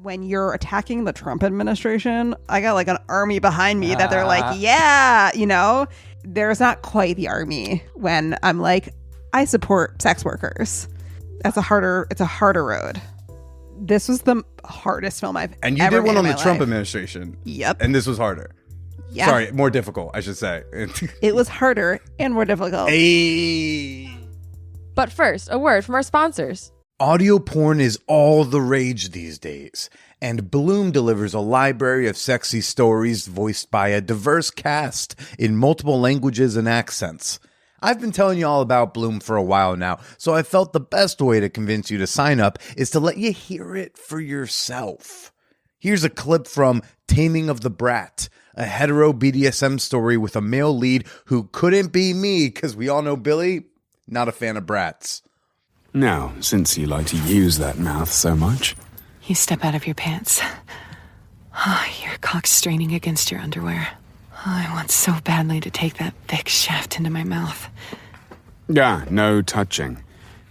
When you're attacking the Trump administration, I got like an army behind me that they're like, yeah, you know, there's not quite the army when I'm like, I support sex workers. It's a harder road. This was the hardest film I've ever made. And you did one on the Trump life. administration. Yep. And this was harder. Yeah. Sorry, more difficult, I should say. It was harder and more difficult. Hey. But first, a word from our sponsors. Audio porn is all the rage these days, and Bloom delivers a library of sexy stories voiced by a diverse cast in multiple languages and accents. I've been telling you all about Bloom for a while now, so I felt the best way to convince you to sign up is to let you hear it for yourself. Here's a clip from Taming of the Brat, a hetero BDSM story with a male lead who couldn't be me, because we all know Billy, not a fan of brats. Now, since you like to use that mouth so much. You step out of your pants. Oh, your cock's straining against your underwear. Oh, I want so badly to take that thick shaft into my mouth. Yeah, no touching.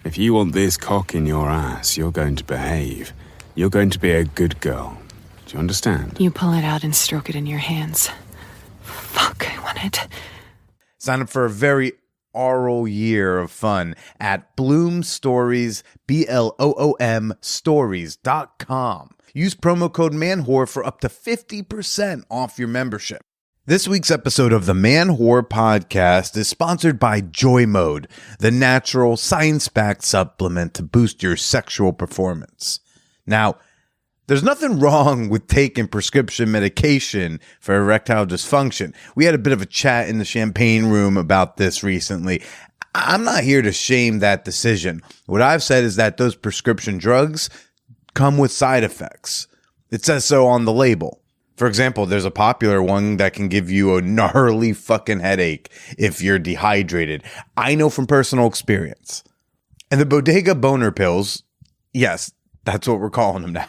If you want this cock in your ass, you're going to behave. You're going to be a good girl. Do you understand? You pull it out and stroke it in your hands. Fuck, I want it. Sign up for a very oral year of fun at Bloom Stories, BLOOM stories.com. Use promo code MANWHORE for up to 50% off your membership. This week's episode of the Man-Whore Podcast is sponsored by Joy Mode, the natural, science-backed supplement to boost your sexual performance. Now, there's nothing wrong with taking prescription medication for erectile dysfunction. We had a bit of a chat in the champagne room about this recently. I'm not here to shame that decision. What I've said is that those prescription drugs come with side effects. It says so on the label. For example, there's a popular one that can give you a gnarly fucking headache if you're dehydrated. I know from personal experience. And the Bodega Boner pills, yes, that's what we're calling them now.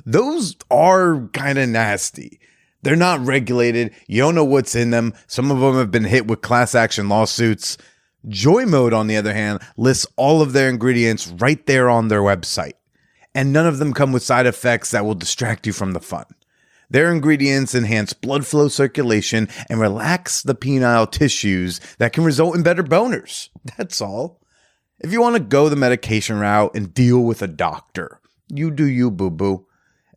Those are kind of nasty. They're not regulated. You don't know what's in them. Some of them have been hit with class action lawsuits. Joy Mode, on the other hand, lists all of their ingredients right there on their website. And none of them come with side effects that will distract you from the fun. Their ingredients enhance blood flow circulation and relax the penile tissues that can result in better boners. That's all. If you want to go the medication route and deal with a doctor, you do you, boo-boo.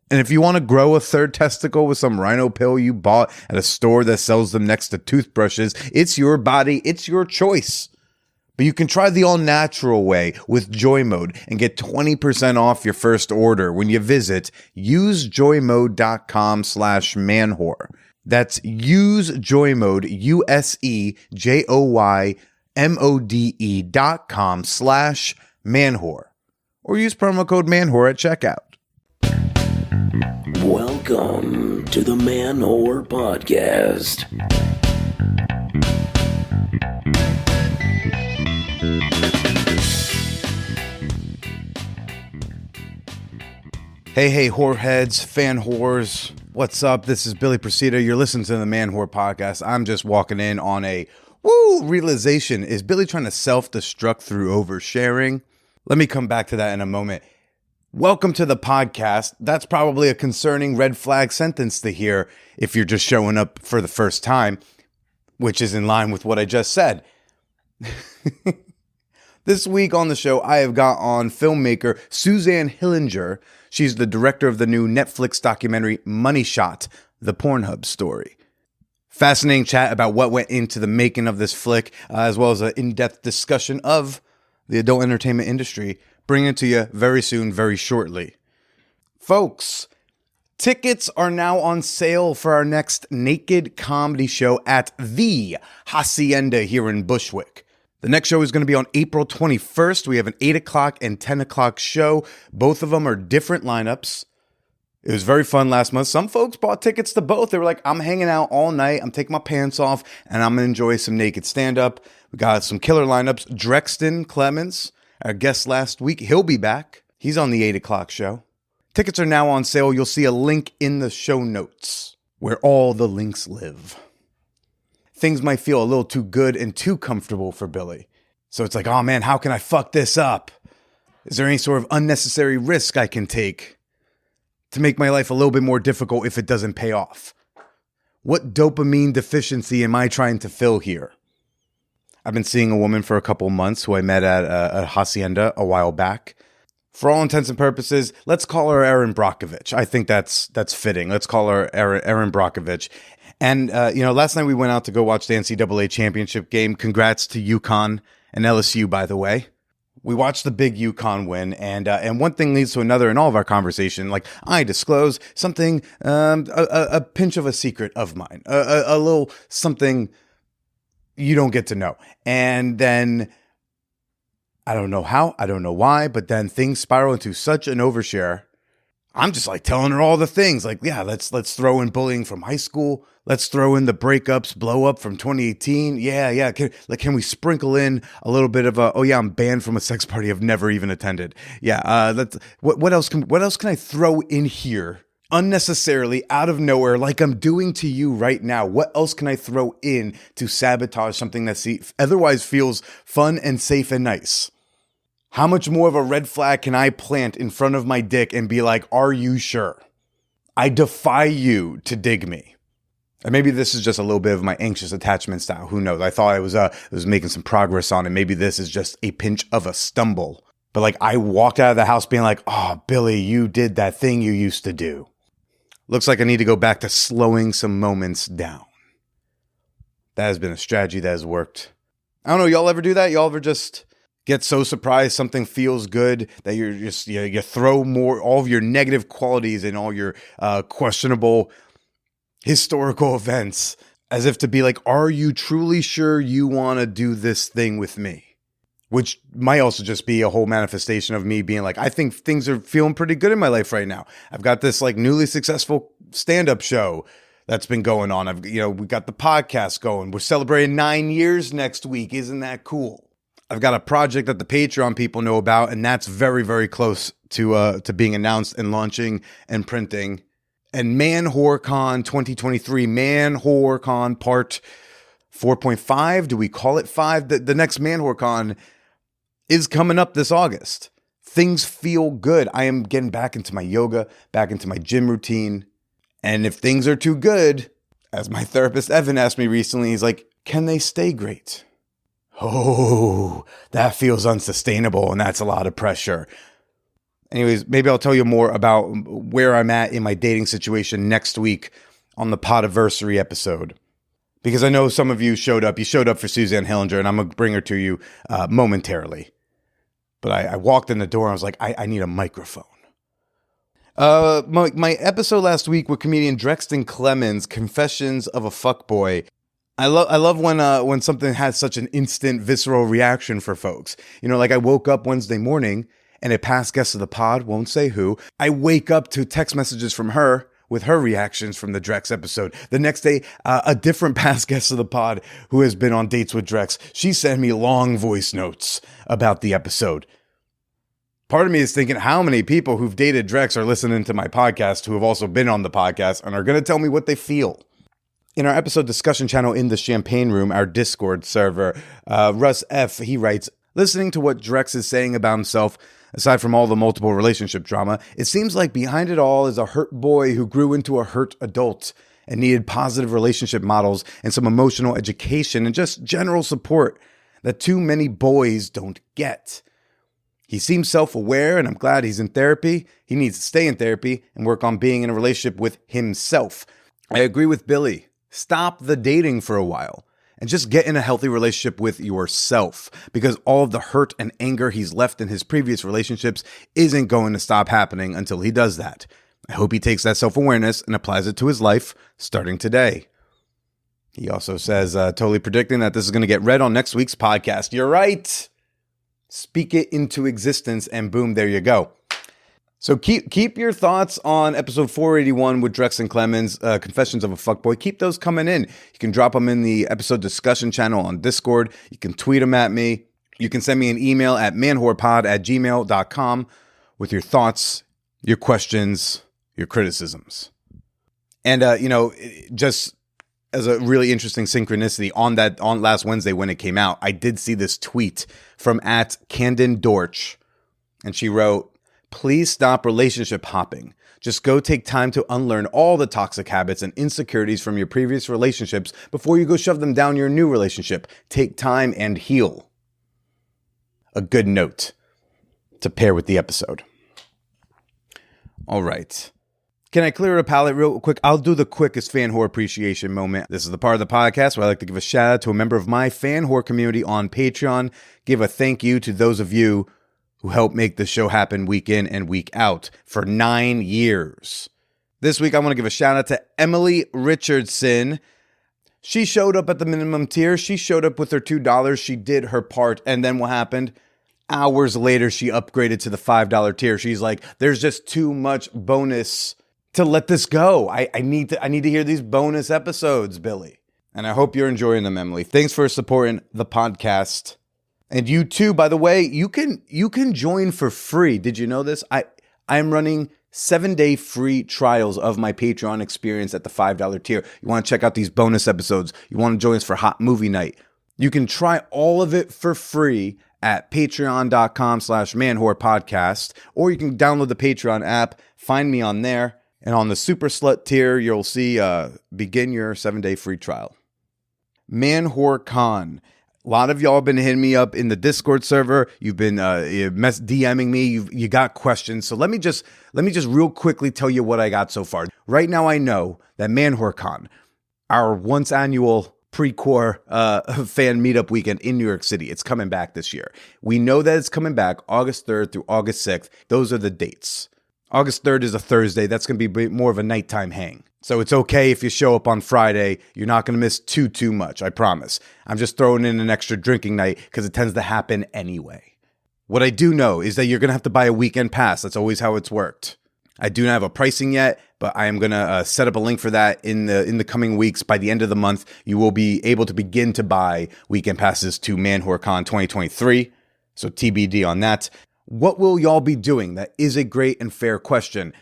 And if you want to grow a third testicle with some rhino pill you bought at a store that sells them next to toothbrushes, it's your body, it's your choice. But you can try the all-natural way with Joy Mode and get 20% off your first order when you visit usejoymode.com/manwhore. That's usejoymode, usejoymode.com/manwhore. Or use promo code manwhore at checkout. Welcome to the Man-Whore Podcast. Hey, whoreheads, fan whores. What's up? This is Billy Procida. You're listening to the Man-Whore Podcast. I'm just walking in on a realization. Is Billy trying to self-destruct through oversharing? Let me come back to that in a moment. Welcome to the podcast. That's probably a concerning red flag sentence to hear if you're just showing up for the first time, which is in line with what I just said. This week on the show, I have got on filmmaker Suzanne Hillinger. She's the director of the new Netflix documentary Money Shot, the Pornhub story. Fascinating chat about what went into the making of this flick, as well as an in-depth discussion of the adult entertainment industry. Bringing it to you very soon, very shortly. Folks, tickets are now on sale for our next naked comedy show at the Hacienda here in Bushwick. The next show is going to be on April 21st. We have an 8 o'clock and 10 o'clock show. Both of them are different lineups. It was very fun last month. Some folks bought tickets to both. They were like, I'm hanging out all night. I'm taking my pants off, and I'm going to enjoy some naked stand-up. We got some killer lineups. Drexton Clemens, our guest last week, he'll be back. He's on the 8 o'clock show. Tickets are now on sale. You'll see a link in the show notes where all the links live. Things might feel a little too good and too comfortable for Billy. So it's like, oh man, how can I fuck this up? Is there any sort of unnecessary risk I can take? to make my life a little bit more difficult if it doesn't pay off? What dopamine deficiency am I trying to fill here? I've been seeing a woman for a couple months who I met at a hacienda a while back. For all intents and purposes, let's call her Erin Brockovich. I think that's fitting. Let's call her Erin Brockovich. And, last night we went out to go watch the NCAA championship game. Congrats to UConn and LSU, by the way. We watched the big UConn win, and one thing leads to another in all of our conversation. Like, I disclose something, a pinch of a secret of mine, a little something you don't get to know. And then, I don't know how, I don't know why, but then things spiral into such an overshare. I'm just like telling her all the things. Like, yeah, let's throw in bullying from high school. Let's throw in the breakups, blow up from 2018. Yeah. Can we sprinkle in a little bit of I'm banned from a sex party I've never even attended. Yeah. What else can I throw in here unnecessarily out of nowhere, like I'm doing to you right now? What else can I throw in to sabotage something that otherwise feels fun and safe and nice? How much more of a red flag can I plant in front of my dick and be like, are you sure? I defy you to dig me. And maybe this is just a little bit of my anxious attachment style. Who knows? I thought I was making some progress on it. Maybe this is just a pinch of a stumble. But like, I walked out of the house being like, oh, Billy, you did that thing you used to do. Looks like I need to go back to slowing some moments down. That has been a strategy that has worked. I don't know. Y'all ever do that? Y'all ever just get so surprised something feels good that you throw more, all of your negative qualities and all your questionable historical events as if to be like, are you truly sure you want to do this thing with me? Which might also just be a whole manifestation of me being like, I think things are feeling pretty good in my life right now. I've got this like newly successful stand-up show that's been going on. We got the podcast going. We're celebrating 9 years next week. Isn't that cool? I've got a project that the Patreon people know about, and that's very, very close to being announced and launching and printing. And ManwhorCon 2023, ManwhorCon Part 4.5. Do we call it 5? The next ManwhorCon is coming up this August. Things feel good. I am getting back into my yoga, back into my gym routine. And if things are too good, as my therapist Evan asked me recently, he's like, can they stay great? Oh, that feels unsustainable, and that's a lot of pressure. Anyways, maybe I'll tell you more about where I'm at in my dating situation next week on the Podiversary episode. Because I know some of you showed up. You showed up for Suzanne Hillinger, and I'm going to bring her to you momentarily. But I walked in the door, and I was like, I need a microphone. My episode last week with comedian Drexton Clemens, Confessions of a Fuckboy. I love when something has such an instant visceral reaction for folks. Like I woke up Wednesday morning and a past guest of the pod, won't say who, I wake up to text messages from her with her reactions from the Drex episode. The next day, a different past guest of the pod who has been on dates with Drex, she sent me long voice notes about the episode. Part of me is thinking how many people who've dated Drex are listening to my podcast who have also been on the podcast and are going to tell me what they feel. In our episode discussion channel in the Champagne Room, our Discord server, Russ F., he writes, listening to what Drex is saying about himself, aside from all the multiple relationship drama, it seems like behind it all is a hurt boy who grew into a hurt adult and needed positive relationship models and some emotional education and just general support that too many boys don't get. He seems self-aware, and I'm glad he's in therapy. He needs to stay in therapy and work on being in a relationship with himself. I agree with Billy. Stop the dating for a while and just get in a healthy relationship with yourself, because all of the hurt and anger he's left in his previous relationships isn't going to stop happening until he does that. I hope he takes that self-awareness and applies it to his life starting today. He also says, totally predicting that this is going to get read on next week's podcast. You're right. Speak it into existence and boom, there you go. So keep your thoughts on episode 481 with Drexton Clemens, Confessions of a Fuckboy. Keep those coming in. You can drop them in the episode discussion channel on Discord. You can tweet them at me. You can send me an email at manwhorepod@gmail.com with your thoughts, your questions, your criticisms. And, just as a really interesting synchronicity on last Wednesday when it came out, I did see this tweet from @Candon Dorch. And she wrote, please stop relationship hopping. Just go take time to unlearn all the toxic habits and insecurities from your previous relationships before you go shove them down your new relationship. Take time and heal. A good note to pair with the episode. All right. Can I clear a palate real quick? I'll do the quickest fan whore appreciation moment. This is the part of the podcast where I like to give a shout out to a member of my fan whore community on Patreon. Give a thank you to those of you who help make the show happen week in and week out for 9 years. This week, I want to give a shout out to Emily Richardson. She showed up at the minimum tier. She showed up with her $2. She did her part. And then what happened? Hours later, she upgraded to the $5 tier. She's like, there's just too much bonus to let this go. I need to hear these bonus episodes, Billy. And I hope you're enjoying them, Emily. Thanks for supporting the podcast. And you too, by the way, you can join for free. Did you know this? I'm running 7-day free trials of my Patreon experience at the $5 tier. You want to check out these bonus episodes. You want to join us for Hot Movie Night. You can try all of it for free at patreon.com/manwhorepodcast, or you can download the Patreon app, find me on there, and on the Super Slut tier, you'll see begin your 7-day free trial. Man Whore Con. A lot of y'all have been hitting me up in the Discord server. You've been DMing me. You got questions. So let me just real quickly tell you what I got so far. Right now, I know that Man Whore Con, our once annual pre-core fan meetup weekend in New York City, it's coming back this year. We know that it's coming back August 3rd through August 6th. Those are the dates. August 3rd is a Thursday. That's going to be more of a nighttime hang. So it's okay if you show up on Friday. You're not going to miss too much, I promise. I'm just throwing in an extra drinking night because it tends to happen anyway. What I do know is that you're going to have to buy a weekend pass. That's always how it's worked. I do not have a pricing yet, but I am going to set up a link for that in the coming weeks. By the end of the month, you will be able to begin to buy weekend passes to Man Whore Con 2023. So TBD on that. What will y'all be doing? That is a great and fair question.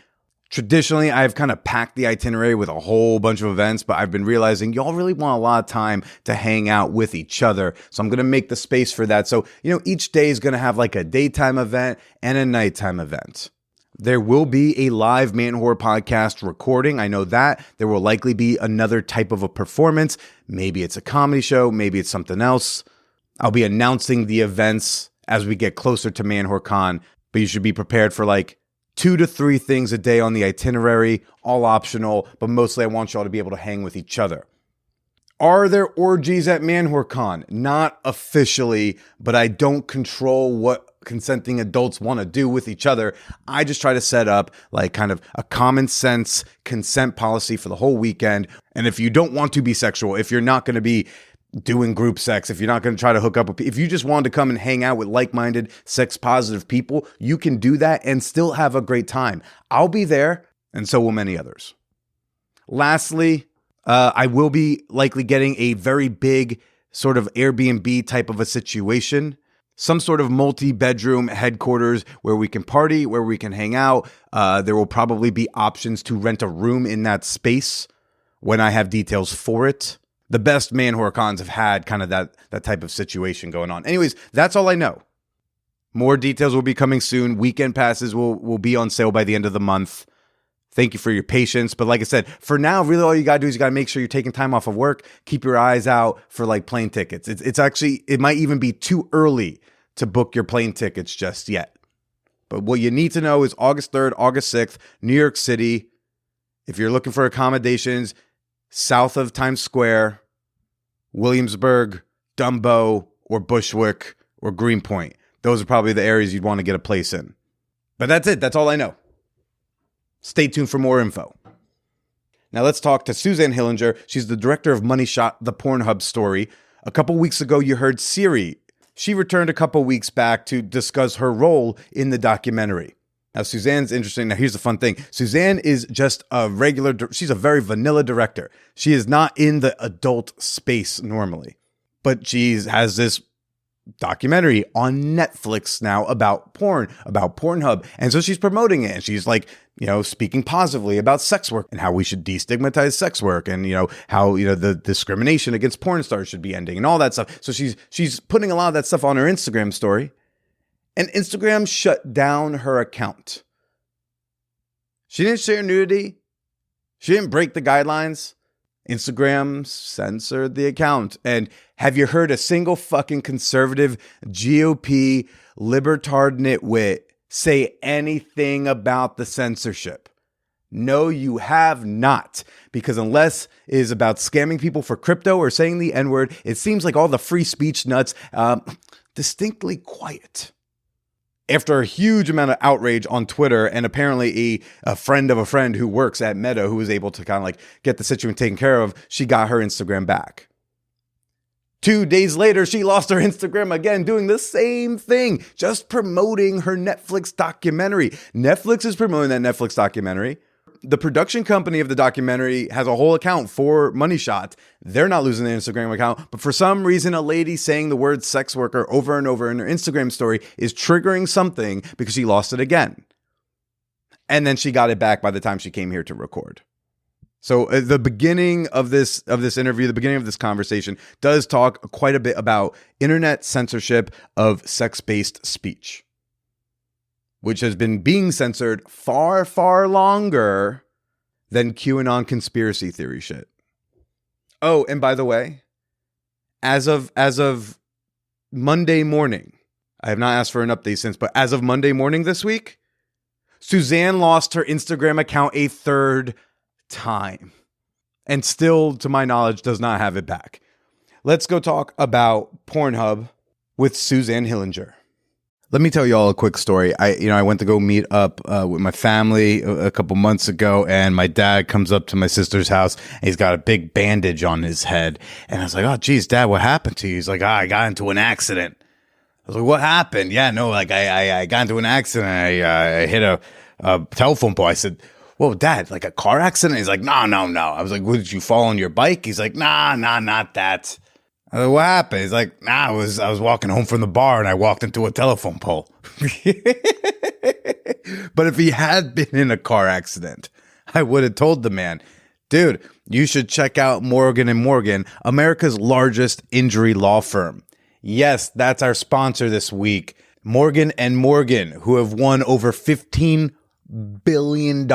Traditionally, I've kind of packed the itinerary with a whole bunch of events, but I've been realizing y'all really want a lot of time to hang out with each other. So I'm going to make the space for that. So, each day is going to have like a daytime event and a nighttime event. There will be a live Man Whore podcast recording. I know that. There will likely be another type of a performance. Maybe it's a comedy show. Maybe it's something else. I'll be announcing the events as we get closer to Man Whore Con, but you should be prepared for like 2 to 3 things a day on the itinerary, all optional, but mostly I want y'all to be able to hang with each other. Are there orgies at Man Whore Con? Not officially, but I don't control what consenting adults want to do with each other. I just try to set up like kind of a common sense consent policy for the whole weekend. And if you don't want to be sexual, if you're not going to be doing group sex, if you're not going to try to hook up with, if you just wanted to come and hang out with like-minded, sex-positive people, you can do that and still have a great time. I'll be there, and so will many others. Lastly, I will be likely getting a very big sort of Airbnb type of a situation, some sort of multi-bedroom headquarters where we can party, where we can hang out. There will probably be options to rent a room in that space when I have details for it. The best Man Whore Cons have had kind of that type of situation going on. Anyways, that's all I know. More details will be coming soon. Weekend passes will be on sale by the end of the month. Thank you for your patience. But like I said, for now, really all you got to do is you got to make sure you're taking time off of work. Keep your eyes out for like plane tickets. It's actually, it might even be too early to book your plane tickets just yet. But what you need to know is August 3rd, August 6th, New York City. If you're looking for accommodations, south of Times Square, Williamsburg, Dumbo, or Bushwick, or Greenpoint. Those are probably the areas you'd want to get a place in. But that's it. That's all I know. Stay tuned for more info. Now let's talk to Suzanne Hillinger. She's the director of Money Shot, the Pornhub story. A couple weeks ago, you heard Siri. She returned a couple weeks back to discuss her role in the documentary. Now, Suzanne's interesting. Now, here's the fun thing. Suzanne is just she's a very vanilla director. She is not in the adult space normally, but she has this documentary on Netflix now about porn, about Pornhub. And so she's promoting it and she's like, speaking positively about sex work and how we should destigmatize sex work and, how, the discrimination against porn stars should be ending and all that stuff. So she's putting a lot of that stuff on her Instagram story. And Instagram shut down her account. She didn't share nudity. She didn't break the guidelines. Instagram censored the account. And have you heard a single fucking conservative GOP libertard nitwit say anything about the censorship? No, you have not. Because unless it is about scamming people for crypto or saying the N-word, it seems like all the free speech nuts, distinctly quiet. After a huge amount of outrage on Twitter and apparently a friend of a friend who works at Meta who was able to kind of like get the situation taken care of, she got her Instagram back. 2 days later, she lost her Instagram again, doing the same thing, just promoting her Netflix documentary. Netflix is promoting that Netflix documentary. The production company of the documentary has a whole account for Money Shot. They're not losing their Instagram account, but for some reason, a lady saying the word sex worker over and over in her Instagram story is triggering something because she lost it again. And then she got it back by the time she came here to record. So the beginning of this interview, the beginning of this conversation does talk quite a bit about internet censorship of sex-based speech, which has been being censored far, far longer than QAnon conspiracy theory shit. Oh, and by the way, as of Monday morning, I have not asked for an update since, but as of Monday morning this week, Suzanne lost her Instagram account a third time and still, to my knowledge, does not have it back. Let's go talk about Pornhub with Suzanne Hillinger. Let me tell you all a quick story. I went to go meet up with my family a couple months ago, and my dad comes up to my sister's house, and he's got a big bandage on his head. And I was like, "Oh, geez, Dad, what happened to you?" He's like, "I got into an accident." I was like, "What happened?" "Yeah, no, like I got into an accident. I hit a telephone pole." I said, "Whoa, Dad, like a car accident?" He's like, No. I was like, "What, did you fall on your bike?" He's like, Nah, not that." I was like, "What happened?" He's like, "Nah, I was walking home from the bar and I walked into a telephone pole." But if he had been in a car accident, I would have told the man, "Dude, you should check out Morgan & Morgan, America's largest injury law firm." Yes, that's our sponsor this week. Morgan & Morgan, who have won over $15 billion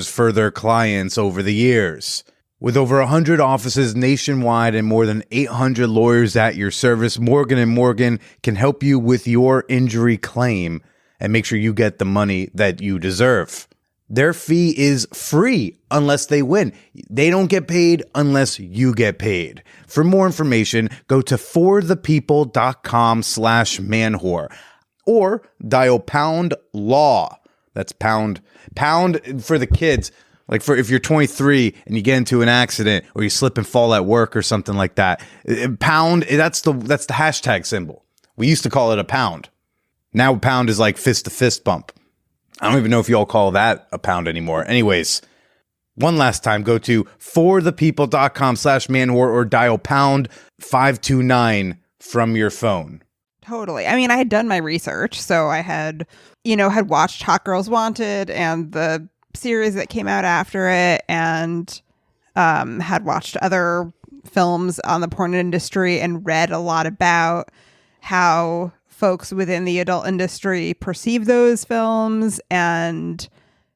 for their clients over the years. With over 100 offices nationwide and more than 800 lawyers at your service, Morgan & Morgan can help you with your injury claim and make sure you get the money that you deserve. Their fee is free unless they win. They don't get paid unless you get paid. For more information, go to forthepeople.com/manwhore or dial pound law. That's pound for the kids. Like for if you're 23 and you get into an accident or you slip and fall at work or something like that, pound, that's the hashtag symbol. We used to call it a pound. Now a pound is like fist to fist bump. I don't even know if you all call that a pound anymore. Anyways, one last time, go to forthepeople.com/manwhore or dial pound 529 from your phone. Totally. I mean, I had done my research, so I had watched Hot Girls Wanted and the series that came out after it, and had watched other films on the porn industry and read a lot about how folks within the adult industry perceive those films. And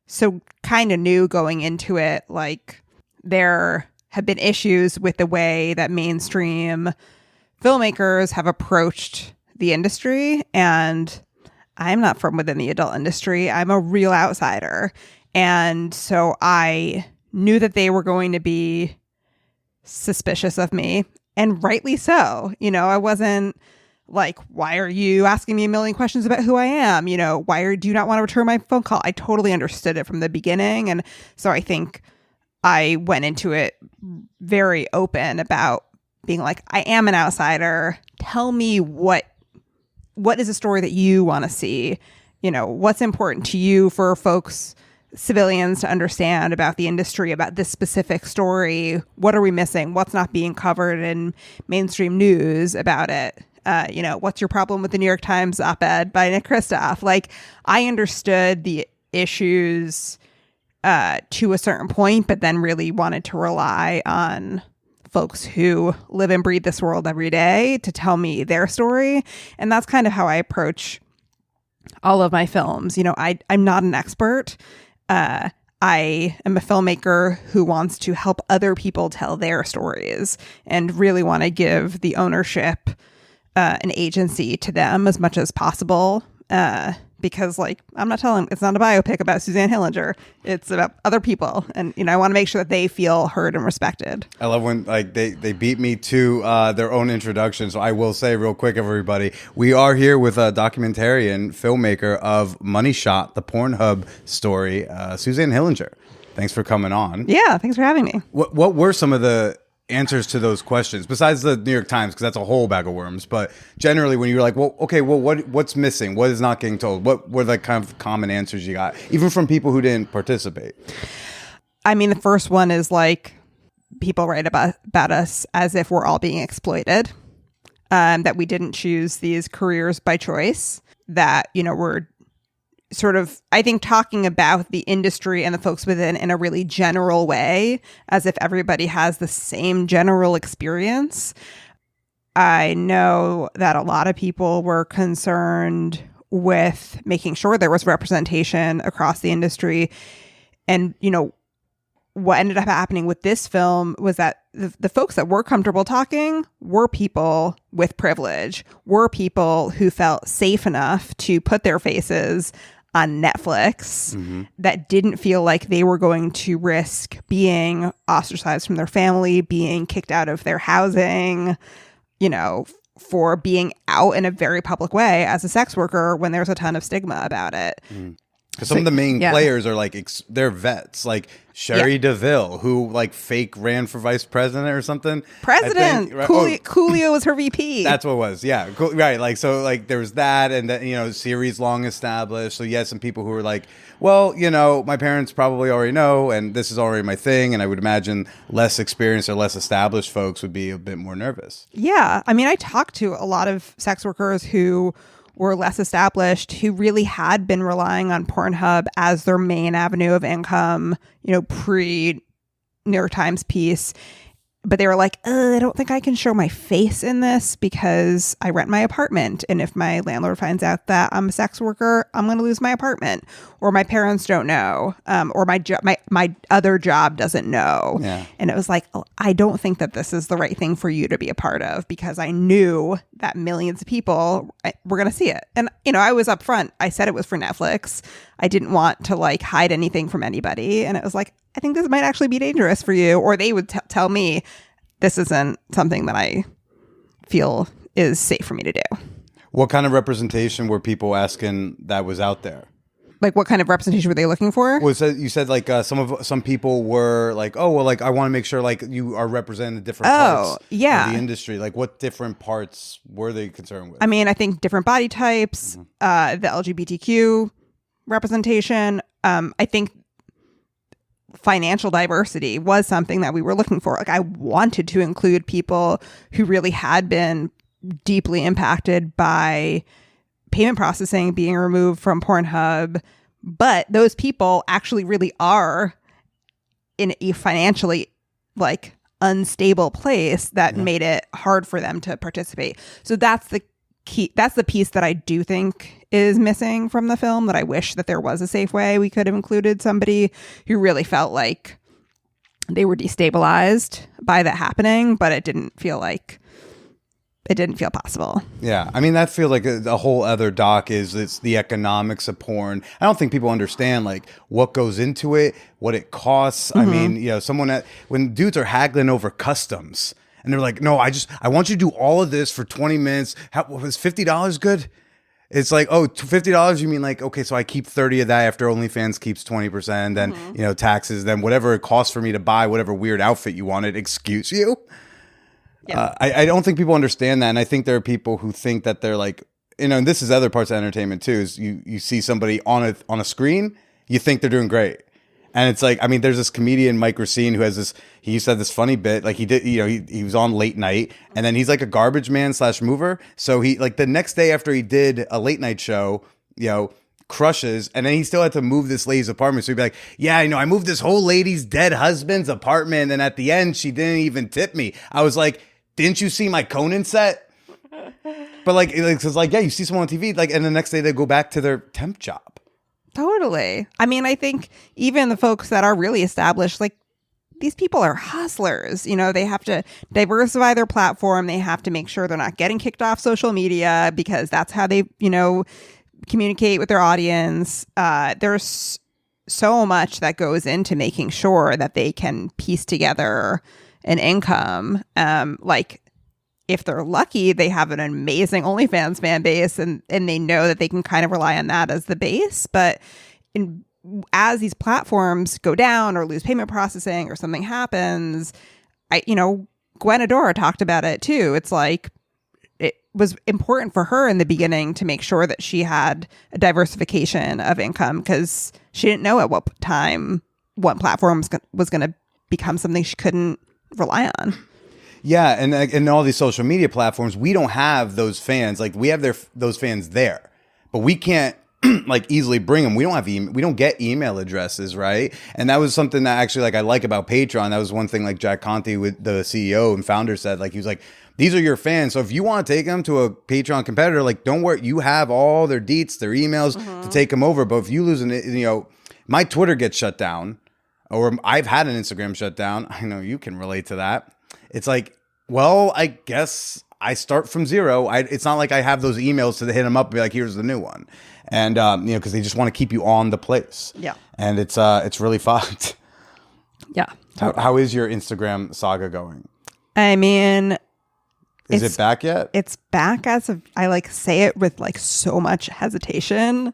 so kind of knew going into it, like there have been issues with the way that mainstream filmmakers have approached the industry. And I'm not from within the adult industry. I'm a real outsider. And so I knew that they were going to be suspicious of me, and rightly so. I wasn't like, "Why are you asking me a million questions about who I am? Why do you not want to return my phone call?" I totally understood it from the beginning. And so I think I went into it very open about being like, I am an outsider. Tell me what is a story that you want to see? What's important to you for folks, civilians, to understand about the industry, about this specific story? What are we missing? What's not being covered in mainstream news about it? What's your problem with the New York Times op-ed by Nick Kristof? Like, I understood the issues to a certain point, but then really wanted to rely on folks who live and breathe this world every day to tell me their story. And that's kind of how I approach all of my films. I'm not an expert. I am a filmmaker who wants to help other people tell their stories and really want to give the ownership and agency to them as much as possible. Because I'm not telling, it's not a biopic about Suzanne Hillinger. It's about other people. And, I want to make sure that they feel heard and respected. I love when they beat me to their own introduction. So I will say real quick, everybody, we are here with a documentarian filmmaker of Money Shot, the Pornhub story, Suzanne Hillinger. Thanks for coming on. Yeah, thanks for having me. What were some of the answers to those questions besides the New York Times, because that's a whole bag of worms, but generally when you're like, what's missing, what is not getting told, what were the kind of common answers you got even from people who didn't participate? I mean, the first one is people write about us as if we're all being exploited, that we didn't choose these careers by choice, that we're sort of, I think, talking about the industry and the folks within in a really general way, as if everybody has the same general experience. I know that a lot of people were concerned with making sure there was representation across the industry. And, what ended up happening with this film was that the folks that were comfortable talking were people with privilege, were people who felt safe enough to put their faces on Netflix, that didn't feel like they were going to risk being ostracized from their family, being kicked out of their housing, for being out in a very public way as a sex worker when there's a ton of stigma about it. Because some of the main players are they're vets, like Sherry DeVille, who fake ran for vice president or something. President, right? Coolio was her VP. That's what it was. Yeah, right. There was that, and then series long established. So yes, some people who were like, well, my parents probably already know, and this is already my thing, and I would imagine less experienced or less established folks would be a bit more nervous. Yeah, I mean, I talked to a lot of sex workers who were less established, who really had been relying on Pornhub as their main avenue of income, pre New York Times piece. But they were like, I don't think I can show my face in this because I rent my apartment. And if my landlord finds out that I'm a sex worker, I'm going to lose my apartment. Or my parents don't know. Or my other job doesn't know. Yeah. And it was like, I don't think that this is the right thing for you to be a part of, because I knew that millions of people were going to see it. And, I was upfront. I said it was for Netflix. I didn't want to hide anything from anybody. And it was like, I think this might actually be dangerous for you. Or they would tell me this isn't something that I feel is safe for me to do. What kind of representation were people asking that was out there? What kind of representation were they looking for? You said some people were like, oh, well, I want to make sure you are representing the different parts of the industry. What different parts were they concerned with? I mean, I think different body types, the LGBTQ representation. I think financial diversity was something that we were looking for. I wanted to include people who really had been deeply impacted by payment processing being removed from Pornhub, but those people actually really are in a financially unstable place that made it hard for them to participate. So that's the key. That's the piece that I do think is missing from the film, that I wish that there was a safe way we could have included somebody who really felt like they were destabilized by that happening, but it didn't feel possible. Yeah. I mean, that feels like a whole other doc it's the economics of porn. I don't think people understand what goes into it, what it costs. I mean, when dudes are haggling over customs and they're like, no, I want you to do all of this for 20 minutes. Was $50 good? It's like, oh, $50, you mean okay, so I keep 30 of that after OnlyFans keeps 20%, then, taxes, then whatever it costs for me to buy whatever weird outfit you wanted, excuse you? Yeah. I don't think people understand that, and I think there are people who think that they're and this is other parts of entertainment too, is you see somebody on a screen, you think they're doing great. And it's there's this comedian, Mike Racine, who has he used to have this funny bit, he did, he was on Late Night, and then he's a garbage man / mover. So he, the next day after he did a late night show, crushes, and then he still had to move this lady's apartment. So he'd be like, yeah, I moved this whole lady's dead husband's apartment, and at the end, she didn't even tip me. I was like, didn't you see my Conan set? But it's yeah, you see someone on TV, and the next day they go back to their temp job. Totally. I mean, I think even the folks that are really established, like, these people are hustlers. You know, they have to diversify their platform. They have to make sure they're not getting kicked off social media because that's how they, you know, communicate with their audience. There's so much that goes into making sure that they can piece together an income. Like, if they're lucky, they have an amazing OnlyFans fan base and they know that they can kind of rely on that as the base. But as these platforms go down or lose payment processing or something happens, Gwen Adora talked about it too. It's like, it was important for her in the beginning to make sure that she had a diversification of income because she didn't know at what time one platform was going to become something she couldn't rely on. Yeah, and all these social media platforms, we don't have those fans. Like, we have those fans there, but we can't like easily bring them. We don't have we don't get email addresses, right? And that was something that actually, like, I like about Patreon. That was one thing, like, Jack Conte, with the CEO and founder, said. Like, he was like, these are your fans, so if you want to take them to a Patreon competitor, like, don't worry, you have all their deets, their emails to take them over. But if you lose my Twitter gets shut down, or I've had an Instagram shut down. I know you can relate to that. It's like, well, I guess I start from zero. It's not like I have those emails to hit them up and be like, here's the new one. And, because they just want to keep you on the place. Yeah. And it's really fucked. Yeah. Totally. How is your Instagram saga going? I mean, is it back yet? It's back as of, I like say it with like so much hesitation.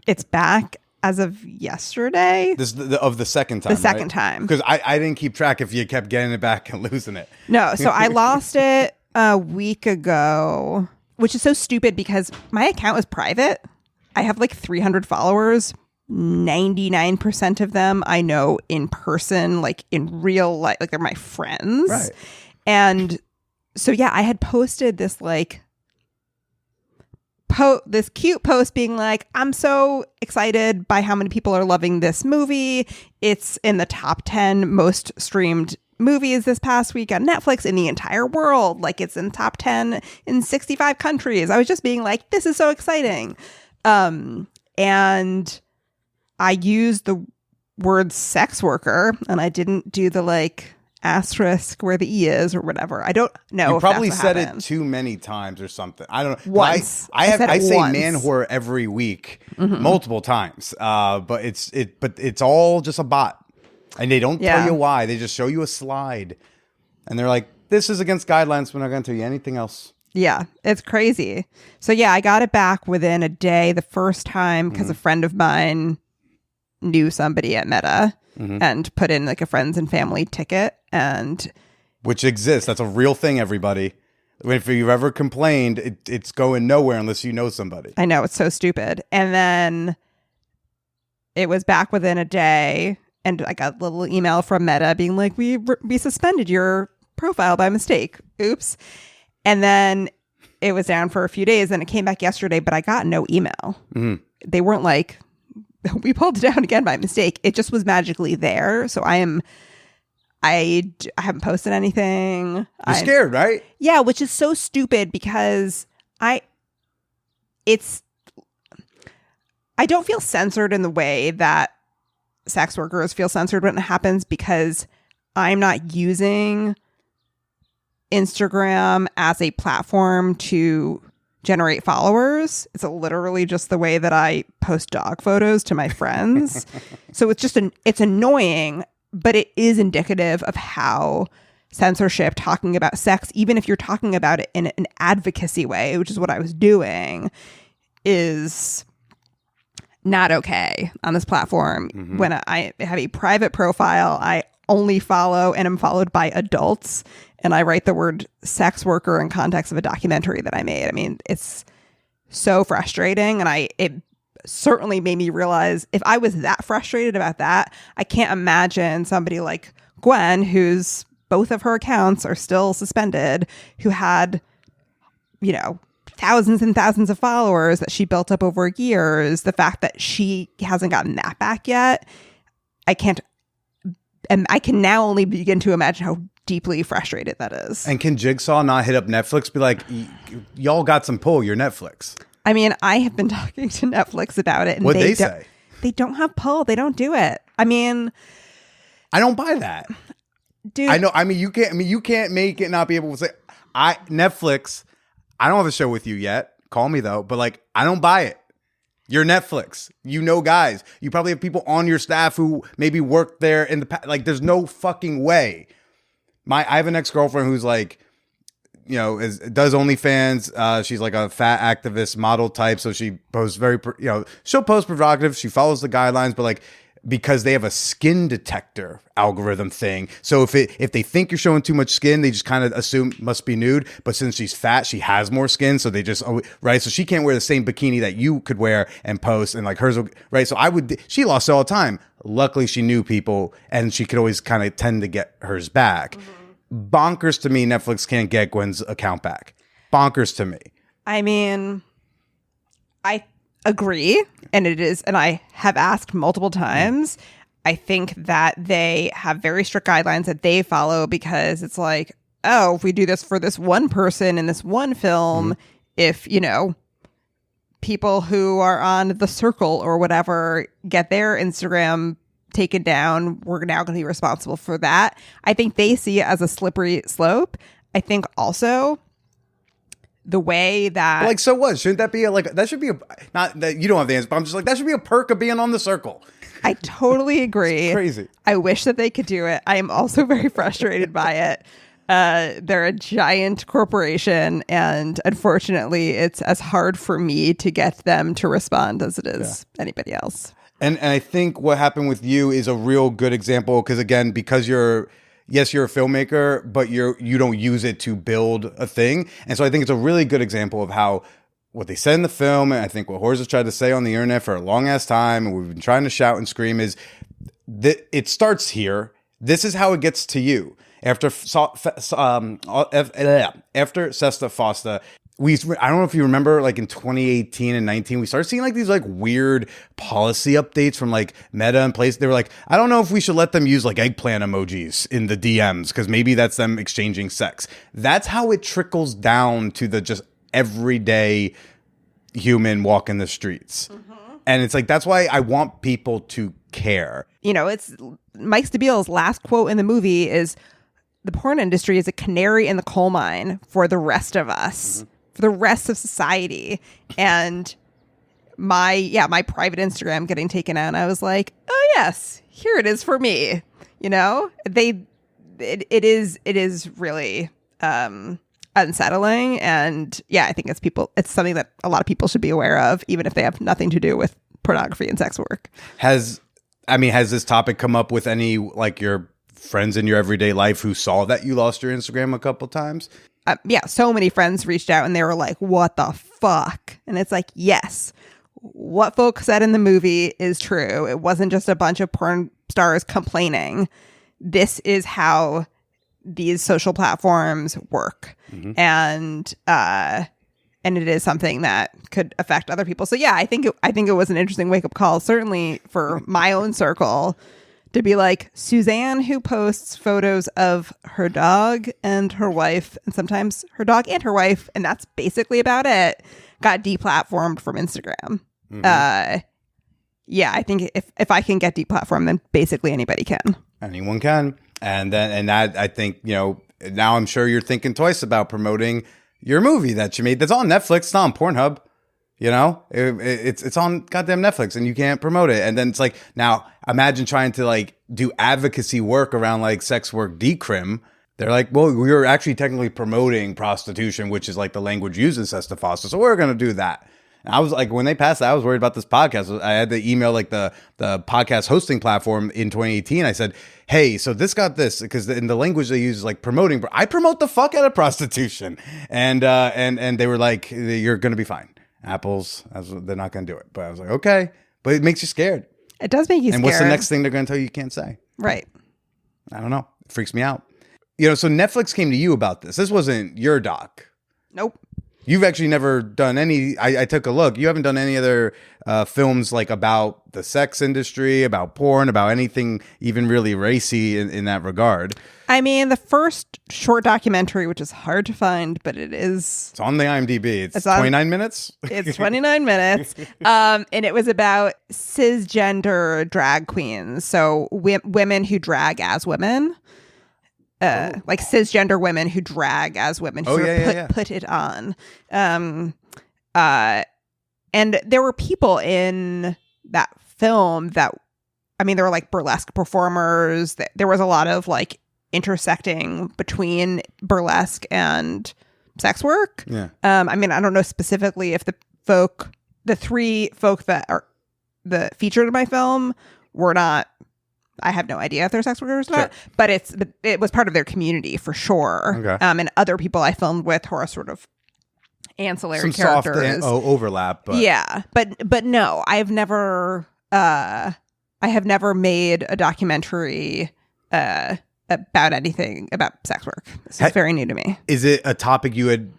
It's back as of yesterday. Of the second time. The second time. Because I didn't keep track if you kept getting it back and losing it. No, so I lost it a week ago, which is so stupid because my account was private. I have like 300 followers. 99% of them I know in person, like in real life, like they're my friends. Right. And so, yeah, I had posted this like this cute post being like, I'm so excited by how many people are loving this movie. It's in the top 10 most streamed movies this past week on Netflix in the entire world. Like, it's in top 10 in 65 countries. I was just being like, this is so exciting. And I used the word sex worker and I didn't do the like asterisk where the E is or whatever. I don't know. You probably said it too many times or something. I don't know. Once. I say once. man whore every week, multiple times. But it's all just a bot. And they don't tell you why. They just show you a slide. And they're like, this is against guidelines. We're not going to tell you anything else. Yeah, it's crazy. So yeah, I got it back within a day the first time because a friend of mine knew somebody at Meta and put in like a friends and family ticket. And which exists. That's a real thing, everybody. If you've ever complained, it's going nowhere unless you know somebody. I know, it's so stupid. And then it was back within a day. And I got a little email from Meta being like, we suspended your profile by mistake. Oops. And then it was down for a few days and it came back yesterday, but I got no email. They weren't like, we pulled it down again by mistake. It just was magically there. So I haven't posted anything. You're scared, right? Yeah, which is so stupid because I don't feel censored in the way that sex workers feel censored when it happens because I'm not using Instagram as a platform to generate followers. It's literally just the way that I post dog photos to my friends. So it's just it's annoying, but it is indicative of how censorship, talking about sex, even if you're talking about it in an advocacy way, which is what I was doing, is not okay on this platform. When I have a private profile, I only follow and am followed by adults, and I write the word sex worker in context of a documentary that I made. I mean, it's so frustrating, and it certainly made me realize if I was that frustrated about that, I can't imagine somebody like Gwen, whose both of her accounts are still suspended, who had, thousands and thousands of followers that she built up over years. The fact that she hasn't gotten that back yet, I can now only begin to imagine how deeply frustrated that is. And can Jigsaw not hit up Netflix, be like, y'all got some pull, you're Netflix? I mean, I have been talking to Netflix about it, and What'd they say? They don't have pull. They don't do it. I mean, I don't buy that. dude. I know. I mean, you can't make it not be able to say, Netflix, I don't have a show with you yet. Call me though. But like, I don't buy it. You're Netflix. You know, guys. You probably have people on your staff who maybe worked there in the past. Like, there's no fucking way. I have an ex-girlfriend who's like, you know, does OnlyFans. She's like a fat activist model type. So she posts she'll post provocative. She follows the guidelines, but like, because they have a skin detector algorithm thing. So if they think you're showing too much skin, they just kind of assume must be nude. But since she's fat, she has more skin. So they just, right. So she can't wear the same bikini that you could wear and post, and like hers, right. So she lost it all the time. Luckily she knew people, and she could always kind of tend to get hers back. Bonkers to me, Netflix can't get Gwen's account back. Bonkers to me. I mean, I agree, and I have asked multiple times. I think that they have very strict guidelines that they follow, because it's like, oh, if we do this for this one person in this one film, if, you know, people who are on The Circle or whatever get their Instagram taken down, we're now going to be responsible for that. I think they see it as a slippery slope. I think also the way that, like, so what? Shouldn't that be that should be not that you don't have the answer, but I'm just like, that should be a perk of being on The Circle. I totally agree. It's crazy. I wish that they could do it. I am also very frustrated by it. They're a giant corporation, and unfortunately it's as hard for me to get them to respond as it is anybody else. And I think what happened with you is a real good example, because again, because you're a filmmaker, but you don't use it to build a thing. And so I think it's a really good example of how what they said in the film, and I think what Horrors has tried to say on the internet for a long ass time, and we've been trying to shout and scream, is that it starts here. This is how it gets to you. After Sesta Fosta, I don't know if you remember, like in 2018 and 19, we started seeing like these like weird policy updates from like Meta and Place. They were like, I don't know if we should let them use like eggplant emojis in the DMs, because maybe that's them exchanging sex. That's how it trickles down to the just everyday human walking the streets. And it's like, that's why I want people to care. You know, it's Mike Stabile's last quote in the movie is, the porn industry is a canary in the coal mine for the rest of us, for the rest of society. And my private Instagram getting taken out, I was like, oh yes, here it is for me. You know, it is really unsettling. And yeah, I think it's something that a lot of people should be aware of, even if they have nothing to do with pornography and sex work. Has this topic come up with any, like, your friends in your everyday life who saw that you lost your Instagram a couple times? So many friends reached out and they were like, what the fuck? And it's like, yes, what folks said in the movie is true. It wasn't just a bunch of porn stars complaining. This is how these social platforms work. And it is something that could affect other people. So yeah, I think it was an interesting wake up call, certainly for my own circle, to be like, Suzanne, who posts photos of her dog and her wife, and sometimes her dog and her wife, and that's basically about it, got deplatformed from Instagram. I think if I can get deplatformed, then basically anybody can. Anyone can. And that, I think, you know, now I'm sure you're thinking twice about promoting your movie that you made. That's on Netflix. It's not on Pornhub. You know, it's on goddamn Netflix, and you can't promote it. And then it's like, now imagine trying to like do advocacy work around like sex work decrim. They're like, well, we're actually technically promoting prostitution, which is like the language used in Sesta Fosta. So we're going to do that. And I was like, when they passed that, I was worried about this podcast. I had to email like the podcast hosting platform in 2018. I said, hey, so this got this, because in the language they use is like promoting. I promote the fuck out of prostitution. And they were like, you're going to be fine. Apple's, they're not going to do it. But I was like, okay. But it makes you scared. It does make you scared. And what's the next thing they're going to tell you can't say? Right. I don't know. It freaks me out. You know, so Netflix came to you about this. This wasn't your doc. Nope. You've actually never done any. I took a look. You haven't done any other films like about the sex industry, about porn, about anything even really racy in that regard. I mean, the first short documentary, which is hard to find, but it's on the IMDb. It's 29 minutes. It's 29 minutes. And it was about cisgender drag queens. So women who drag as women. Like cisgender women who drag as women, who put it on. And there were people in that film that, I mean, there were like burlesque performers. There was a lot of like intersecting between burlesque and sex work. Yeah. I mean, I don't know specifically if the three folk that are featured in my film were not. I have no idea if they're sex workers or not, but it was part of their community for sure. Okay. And other people I filmed with who are sort of ancillary some characters. soft overlap. But. Yeah, but no, I have never made a documentary about anything about sex work. This is very new to me. Is it a topic you had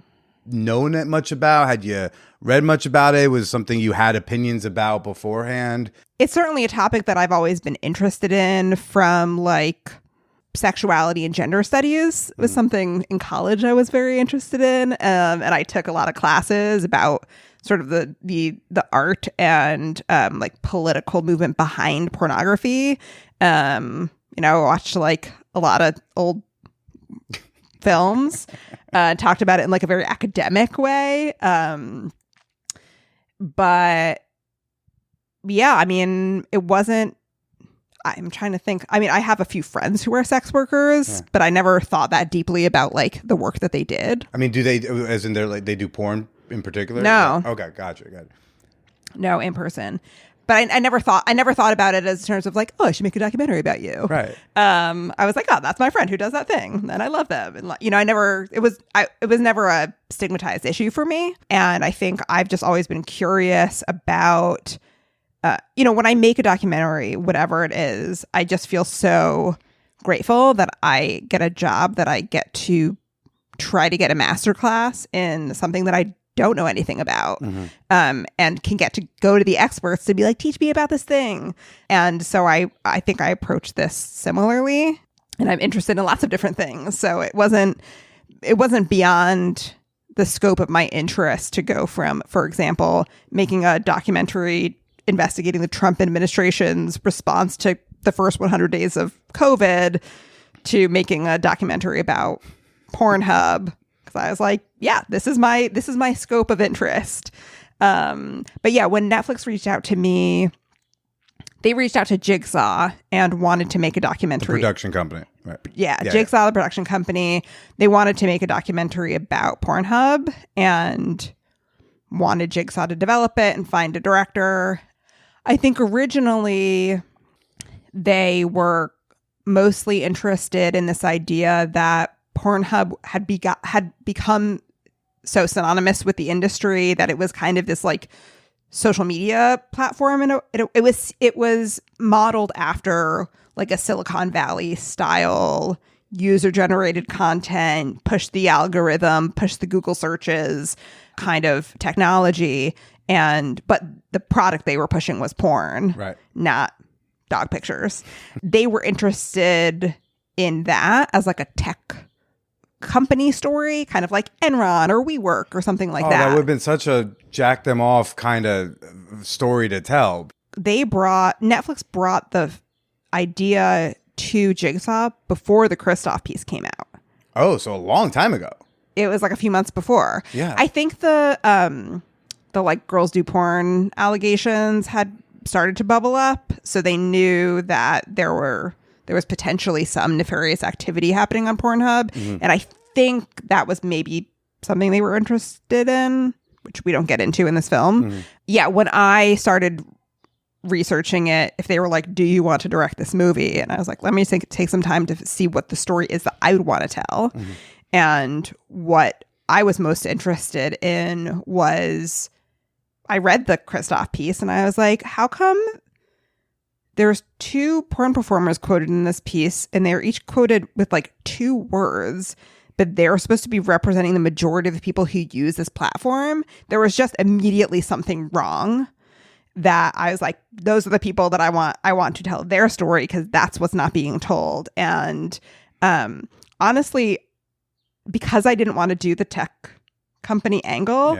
known it much about? Had you read much about it? Was it something you had opinions about beforehand? It's certainly a topic that I've always been interested in, from like sexuality and gender studies. It was something in college I was very interested in. And I took a lot of classes about sort of the art and like political movement behind pornography. I watched like a lot of old films, talked about it in like a very academic way. But yeah, I mean, it wasn't, I'm trying to think. I mean, I have a few friends who are sex workers, but I never thought that deeply about like the work that they did. I mean, do they, as in they're like, they do porn in particular? No. Okay. Gotcha. No, in person. But I never thought about it as terms of like, oh, I should make a documentary about you. Right. I was like, oh, that's my friend who does that thing, and I love them. And it was never a stigmatized issue for me. And I think I've just always been curious about, when I make a documentary, whatever it is, I just feel so grateful that I get a job, that I get to try to get a masterclass in something that I don't know anything about, and can get to go to the experts to be like, teach me about this thing. And so I think I approach this similarly, and I'm interested in lots of different things. So it wasn't beyond the scope of my interest to go from, for example, making a documentary investigating the Trump administration's response to the first 100 days of COVID to making a documentary about Pornhub. I was like, yeah, this is my scope of interest. But yeah, when Netflix reached out to me, they reached out to Jigsaw and wanted to make a documentary. The production company. Right. Yeah, Jigsaw, the production company. They wanted to make a documentary about Pornhub and wanted Jigsaw to develop it and find a director. I think originally they were mostly interested in this idea that Pornhub had become so synonymous with the industry that it was kind of this like social media platform, and it was modeled after like a Silicon Valley style user generated content, push the algorithm, push the Google searches kind of technology, but the product they were pushing was porn, right? Not dog pictures. They were interested in that as like a tech company story, kind of like Enron or WeWork or something like that. That would have been such a jack them off kind of story to tell. Netflix brought the idea to Jigsaw before the Kristoff piece came out. Oh, so a long time ago. It was like a few months before. Yeah. I think the like girls do porn allegations had started to bubble up, so they knew that there was potentially some nefarious activity happening on Pornhub. And I think that was maybe something they were interested in, which we don't get into in this film. Yeah, when I started researching it, if they were like, do you want to direct this movie? And I was like, let me take some time to see what the story is that I would want to tell. And what I was most interested in was, I read the Kristoff piece and I was like, how come there's two porn performers quoted in this piece, and they're each quoted with like 2 words but they're supposed to be representing the majority of the people who use this platform. There was just immediately something wrong that I was like, those are the people that I want to tell their story, because that's what's not being told. And honestly, because I didn't want to do the tech company angle,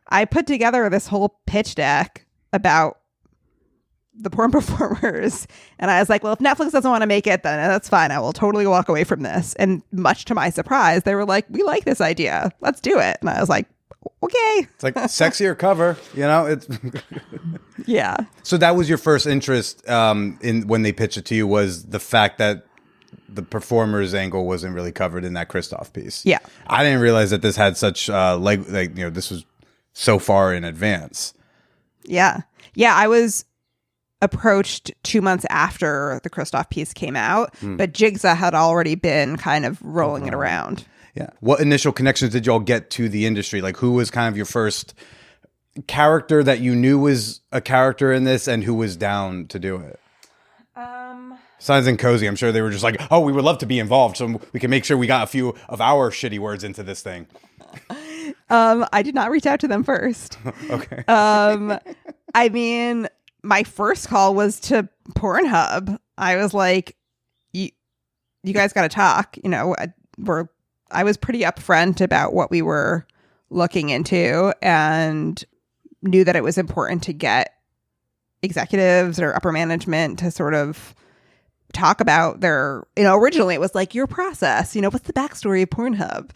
I put together this whole pitch deck about the porn performers. And I was like, well, if Netflix doesn't want to make it, then that's fine. I will totally walk away from this. And much to my surprise, they were like, we like this idea. Let's do it. And I was like, okay. It's like sexier cover, it's Yeah. So that was your first interest in when they pitched it to you, was the fact that the performer's angle wasn't really covered in that Christoph piece. Yeah. I didn't realize that this had such this was so far in advance. Yeah. Yeah, I was approached 2 months after the Christoph piece came out, but Jigsaw had already been kind of rolling it around. Yeah. What initial connections did y'all get to the industry? Like, who was kind of your first character that you knew was a character in this, and who was down to do it? Signs and Cozy, I'm sure they were just like, oh, we would love to be involved so we can make sure we got a few of our shitty words into this thing. I did not reach out to them first. Okay. I mean, my first call was to Pornhub. I was like, you guys got to talk. I was pretty upfront about what we were looking into, and knew that it was important to get executives or upper management to sort of talk about their, originally it was like your process, what's the backstory of Pornhub?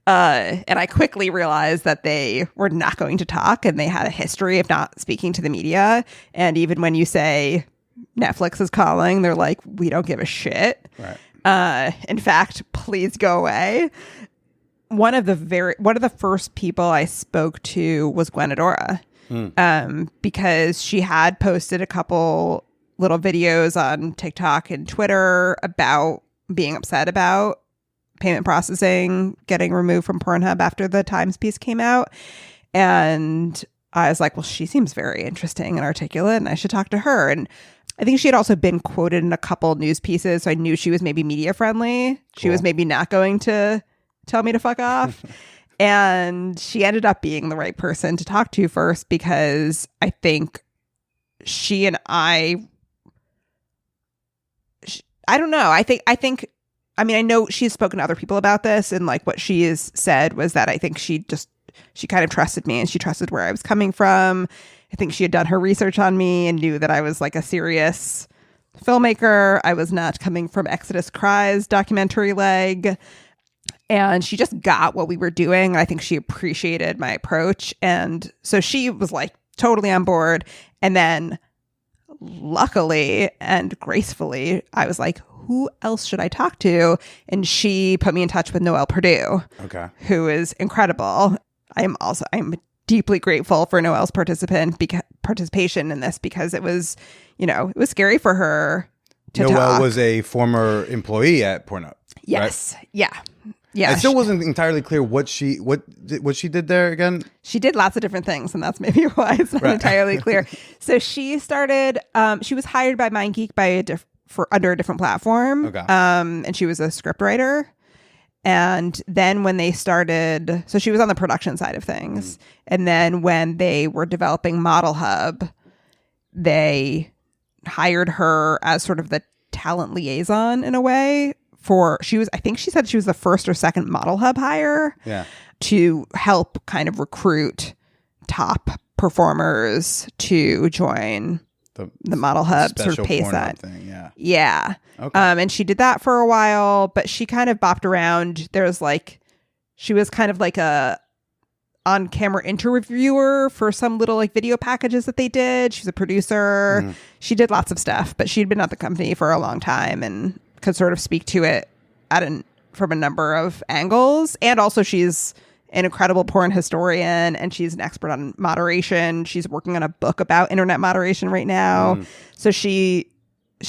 And I quickly realized that they were not going to talk, and they had a history of not speaking to the media. And even when you say Netflix is calling, they're like, we don't give a shit. Right. In fact, please go away. One of the first people I spoke to was Gwen Adora, because she had posted a couple little videos on TikTok and Twitter about being upset about payment processing getting removed from Pornhub after the Times piece came out. And I was like, well, she seems very interesting and articulate, and I should talk to her. And I think she had also been quoted in a couple news pieces, so I knew she was maybe media friendly. Cool. She was maybe not going to tell me to fuck off. And she ended up being the right person to talk to first, because I think she and I don't know. I know she's spoken to other people about this, and like what she has said was that I think she kind of trusted me, and she trusted where I was coming from. I think she had done her research on me and knew that I was like a serious filmmaker. I was not coming from Exodus Cries documentary leg. And she just got what we were doing. I think she appreciated my approach. And so she was like totally on board. And then luckily and gracefully, I was like, who else should I talk to? And she put me in touch with Noelle Perdue, who is incredible. I'm deeply grateful for Noelle's participation in this, because it was, it was scary for her to talk. Noelle was a former employee at Pornhub. Yes. Right? Yeah. Yeah. I still wasn't entirely clear what she did there again. She did lots of different things, and that's maybe why it's not entirely clear. So she started. She was hired by MindGeek under a different platform. Okay. And she was a scriptwriter. And then when they started, so she was on the production side of things. And then when they were developing Model Hub, they hired her as sort of the talent liaison in a way. I think she said she was the first or second Model Hub hire to help kind of recruit top performers to join the Model Hub sort of pay set thing. Yeah. Okay. And she did that for a while, but she kind of bopped around. She was kind of like a on-camera interviewer for some little like video packages that they did. She's a producer. She did lots of stuff, but she'd been at the company for a long time and could sort of speak to it from a number of angles. And also she's an incredible porn historian, and she's an expert on moderation. She's working on a book about internet moderation right now. So she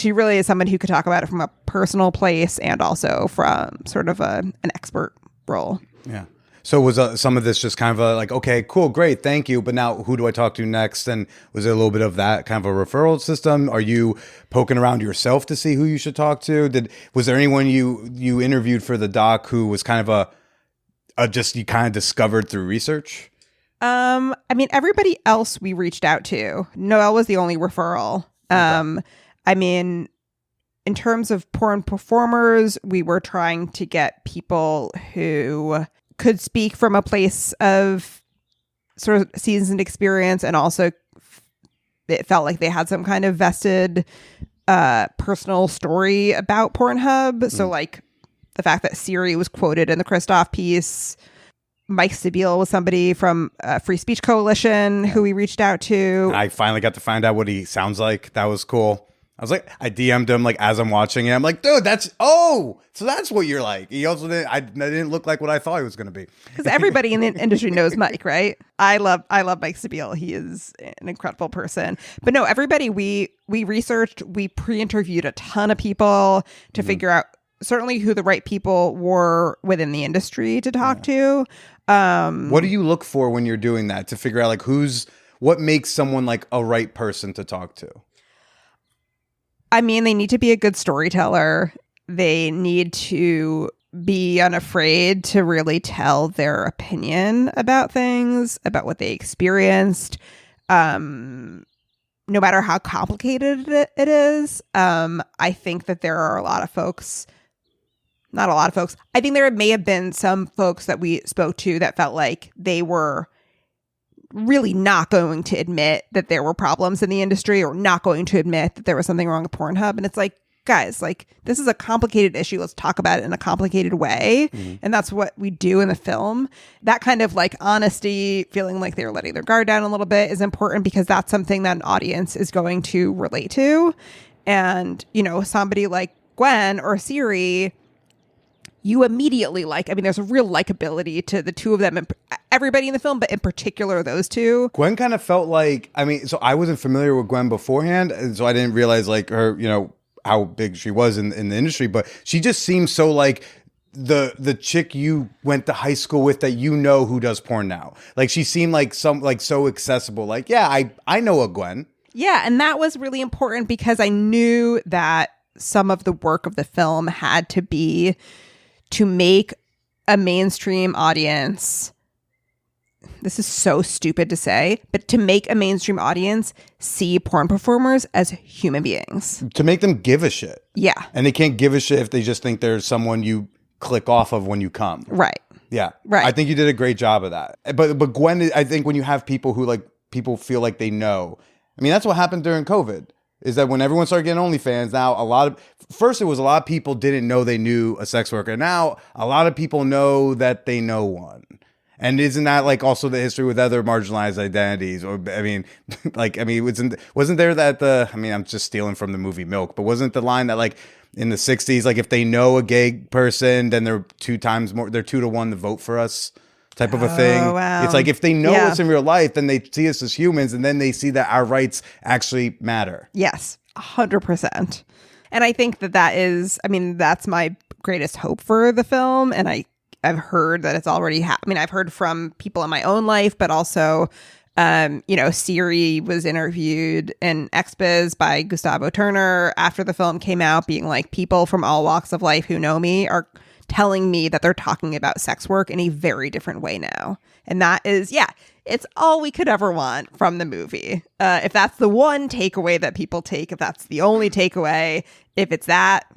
really is someone who could talk about it from a personal place and also from sort of an expert role. Yeah. So was some of this just kind of like, okay, cool, great, thank you, but now who do I talk to next? And was it a little bit of that kind of a referral system? Are you poking around yourself to see who you should talk to? Was there anyone you interviewed for the doc who was kind of just you kind of discovered through research? I mean, everybody else we reached out to, Noelle was the only referral. I mean, in terms of porn performers, we were trying to get people who could speak from a place of sort of seasoned experience, and also it felt like they had some kind of vested personal story about Pornhub. So like the fact that Siri was quoted in the Christoph piece. Mike Stabile was somebody from Free Speech Coalition who we reached out to. And I finally got to find out what he sounds like. That was cool. I was like, I DM'd him like as I'm watching it. I'm like, dude, so that's what you're like. He also didn't look like what I thought he was going to be. Because everybody in the industry knows Mike, right? I love Mike Stabile. He is an incredible person. But no, everybody we researched, we pre-interviewed a ton of people to figure out certainly who the right people were within the industry to talk to. What do you look for when you're doing that to figure out like what makes someone like a right person to talk to? I mean, they need to be a good storyteller. They need to be unafraid to really tell their opinion about things, about what they experienced, no matter how complicated it is. I think that there are a lot of folks. Not a lot of folks. I think there may have been some folks that we spoke to that felt like they were really not going to admit that there were problems in the industry, or not going to admit that there was something wrong with Pornhub. And it's like, guys, like, this is a complicated issue. Let's talk about it in a complicated way. And that's what we do in the film. That kind of like honesty, feeling like they're letting their guard down a little bit, is important, because that's something that an audience is going to relate to. And, you know, somebody like Gwen or Siri, you immediately like. I mean, there's a real likability to the two of them, and everybody in the film, but in particular those two. Gwen kind of felt like, I mean, so I wasn't familiar with Gwen beforehand, and so I didn't realize like her, you know, how big she was in the industry, but she just seems so like the chick you went to high school with that you know who does porn now. Like she seemed like so accessible. Like, yeah, I know a Gwen. Yeah, and that was really important, because I knew that some of the work of the film had to be to make a mainstream audience, this is so stupid to say, but to make a mainstream audience see porn performers as human beings. To make them give a shit. Yeah. And they can't give a shit if they just think there's someone you click off of when you come. Right. Yeah. Right. I think you did a great job of that. But Gwen, I think when you have people who like, people feel like they know. I mean, that's what happened during COVID. Is that when everyone started getting OnlyFans, now first it was a lot of people didn't know they knew a sex worker. Now a lot of people know that they know one. And isn't that like also the history with other marginalized identities? Or I mean, wasn't there that I'm just stealing from the movie Milk, but wasn't the line that like in the 60s, like if they know a gay person, then they're 2 to 1 to vote for us? Type of a thing. Wow. It's like if they know us in real life, then they see us as humans, and then they see that our rights actually matter. Yes, 100%. And I think that is, I mean, that's my greatest hope for the film. And I've heard that it's already happened. I mean, I've heard from people in my own life, but also, Siri was interviewed in XBiz by Gustavo Turner after the film came out, being like, people from all walks of life who know me are telling me that they're talking about sex work in a very different way now. And that is, it's all we could ever want from the movie. If that's the one takeaway that people take, if that's the only takeaway, if it's that,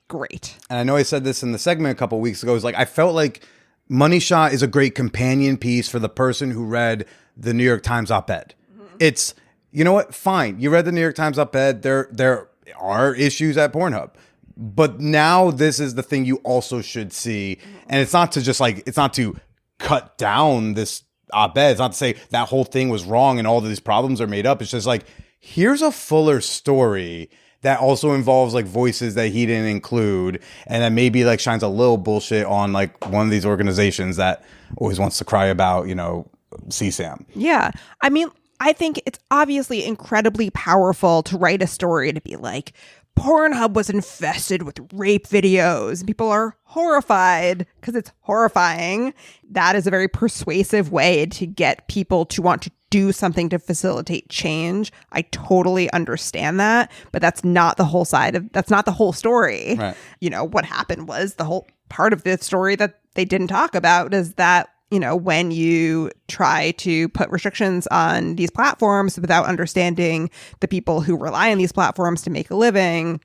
great. And I know I said this in the segment a couple of weeks ago, is like, I felt like Money Shot is a great companion piece for the person who read the New York Times op-ed. It's, you know what? Fine. You read the New York Times op-ed. There are issues at Pornhub. But now this is the thing you also should see. And it's not to cut down this op-ed. It's not to say that whole thing was wrong and all of these problems are made up. It's just like, here's a fuller story that also involves like voices that he didn't include, and that maybe like shines a little bullshit on like one of these organizations that always wants to cry about, you know, CSAM. Yeah. I mean, I think it's obviously incredibly powerful to write a story to be like, Pornhub was infested with rape videos. People are horrified because it's horrifying. That is a very persuasive way to get people to want to do something to facilitate change. I totally understand that, but that's not the whole that's not the whole story. Right. You know, what happened was the whole part of the story that they didn't talk about is that, you know, when you try to put restrictions on these platforms without understanding the people who rely on these platforms to make a living,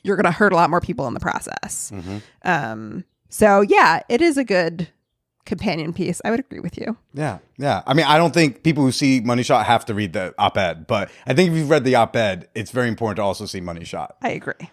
you're going to hurt a lot more people in the process. So yeah, it is a good companion piece. I would agree with you. Yeah. I mean, I don't think people who see Money Shot have to read the op-ed, but I think if you've read the op-ed, it's very important to also see Money Shot. I agree.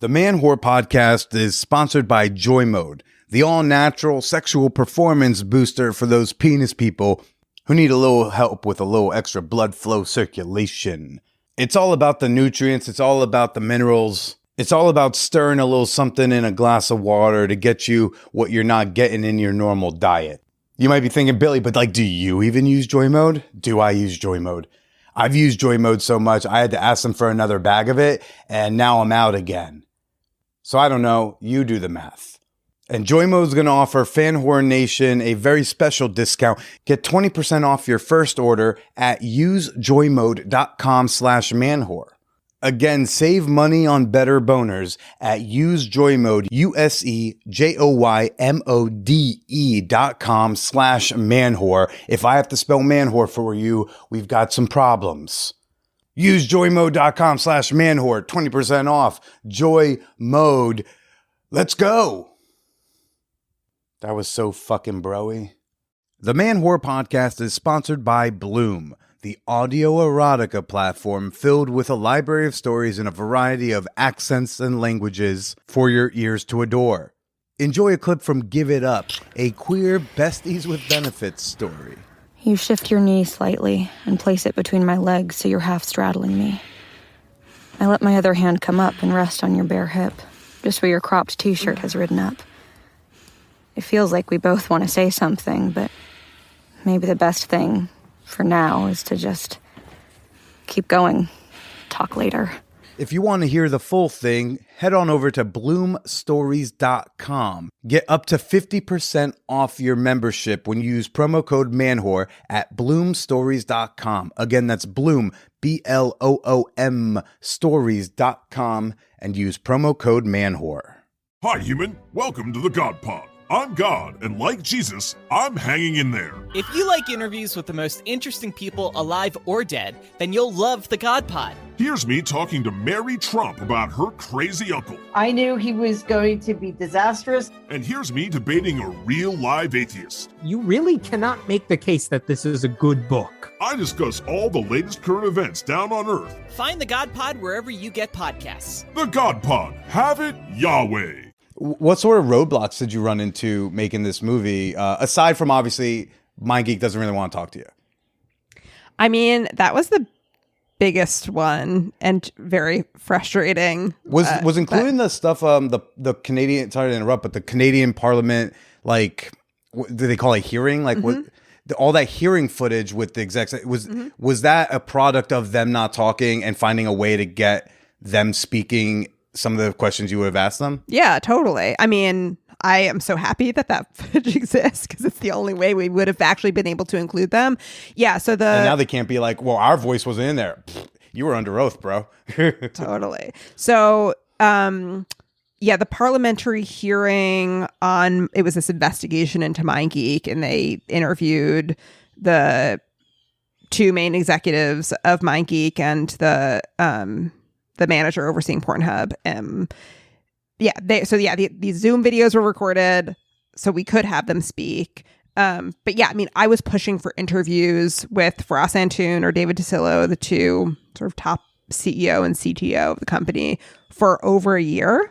The Man Whore Podcast is sponsored by Joy Mode, the all-natural sexual performance booster for those penis people who need a little help with a little extra blood flow circulation. It's all about the nutrients. It's all about the minerals. It's all about stirring a little something in a glass of water to get you what you're not getting in your normal diet. You might be thinking, Billy, but like, do you even use Joy Mode? Do I use Joy Mode? I've used Joy Mode so much, I had to ask them for another bag of it, and now I'm out again. So I don't know. You do the math. And Joy Mode is going to offer Fan Whore Nation a very special discount. Get 20% off your first order at usejoymode.com/manwhore. Again, save money on better boners at usejoymode, usejoymode.com/manwhore. If I have to spell manwhore for you, we've got some problems. Usejoymode.com/manwhore, 20% off. Joy Mode. Let's go. That was so fucking broy. The Man Whore Podcast is sponsored by Bloom, the audio erotica platform filled with a library of stories in a variety of accents and languages for your ears to adore. Enjoy a clip from Give It Up, a queer besties with benefits story. You shift your knee slightly and place it between my legs so you're half straddling me. I let my other hand come up and rest on your bare hip, just where your cropped t-shirt has ridden up. It feels like we both want to say something, but maybe the best thing for now is to just keep going. Talk later. If you want to hear the full thing, head on over to bloomstories.com. Get up to 50% off your membership when you use promo code MANWHORE at bloomstories.com. Again, that's Bloom, BLOOM, stories.com, and use promo code MANWHORE. Hi, human. Welcome to the God Pod. I'm God, and like Jesus, I'm hanging in there. If you like interviews with the most interesting people alive or dead, then you'll love the God Pod. Here's me talking to Mary Trump about her crazy uncle. I knew he was going to be disastrous. And here's me debating a real live atheist. You really cannot make the case that this is a good book. I discuss all the latest current events down on Earth. Find the God Pod wherever you get podcasts. The God Pod. Have it Yahweh. What sort of roadblocks did you run into making this movie? Aside from obviously MindGeek doesn't really want to talk to you. I mean, that was the biggest one and very frustrating. Was including the stuff the Canadian, sorry to interrupt, but the Canadian Parliament, like, what do they call it, hearing? Like what all that hearing footage with the execs, was that a product of them not talking and finding a way to get them speaking some of the questions you would have asked them? Yeah, totally. I mean, I am so happy that footage exists because it's the only way we would have actually been able to include them. Yeah, so and now they can't be like, well, our voice wasn't in there. You were under oath, bro. Totally. So, the parliamentary hearing it was this investigation into MindGeek, and they interviewed the two main executives of MindGeek and the manager overseeing Pornhub. These Zoom videos were recorded so we could have them speak. But yeah, I mean, I was pushing for interviews with Faraz Antoon or David DeCillo, the two sort of top CEO and CTO of the company, for over a year.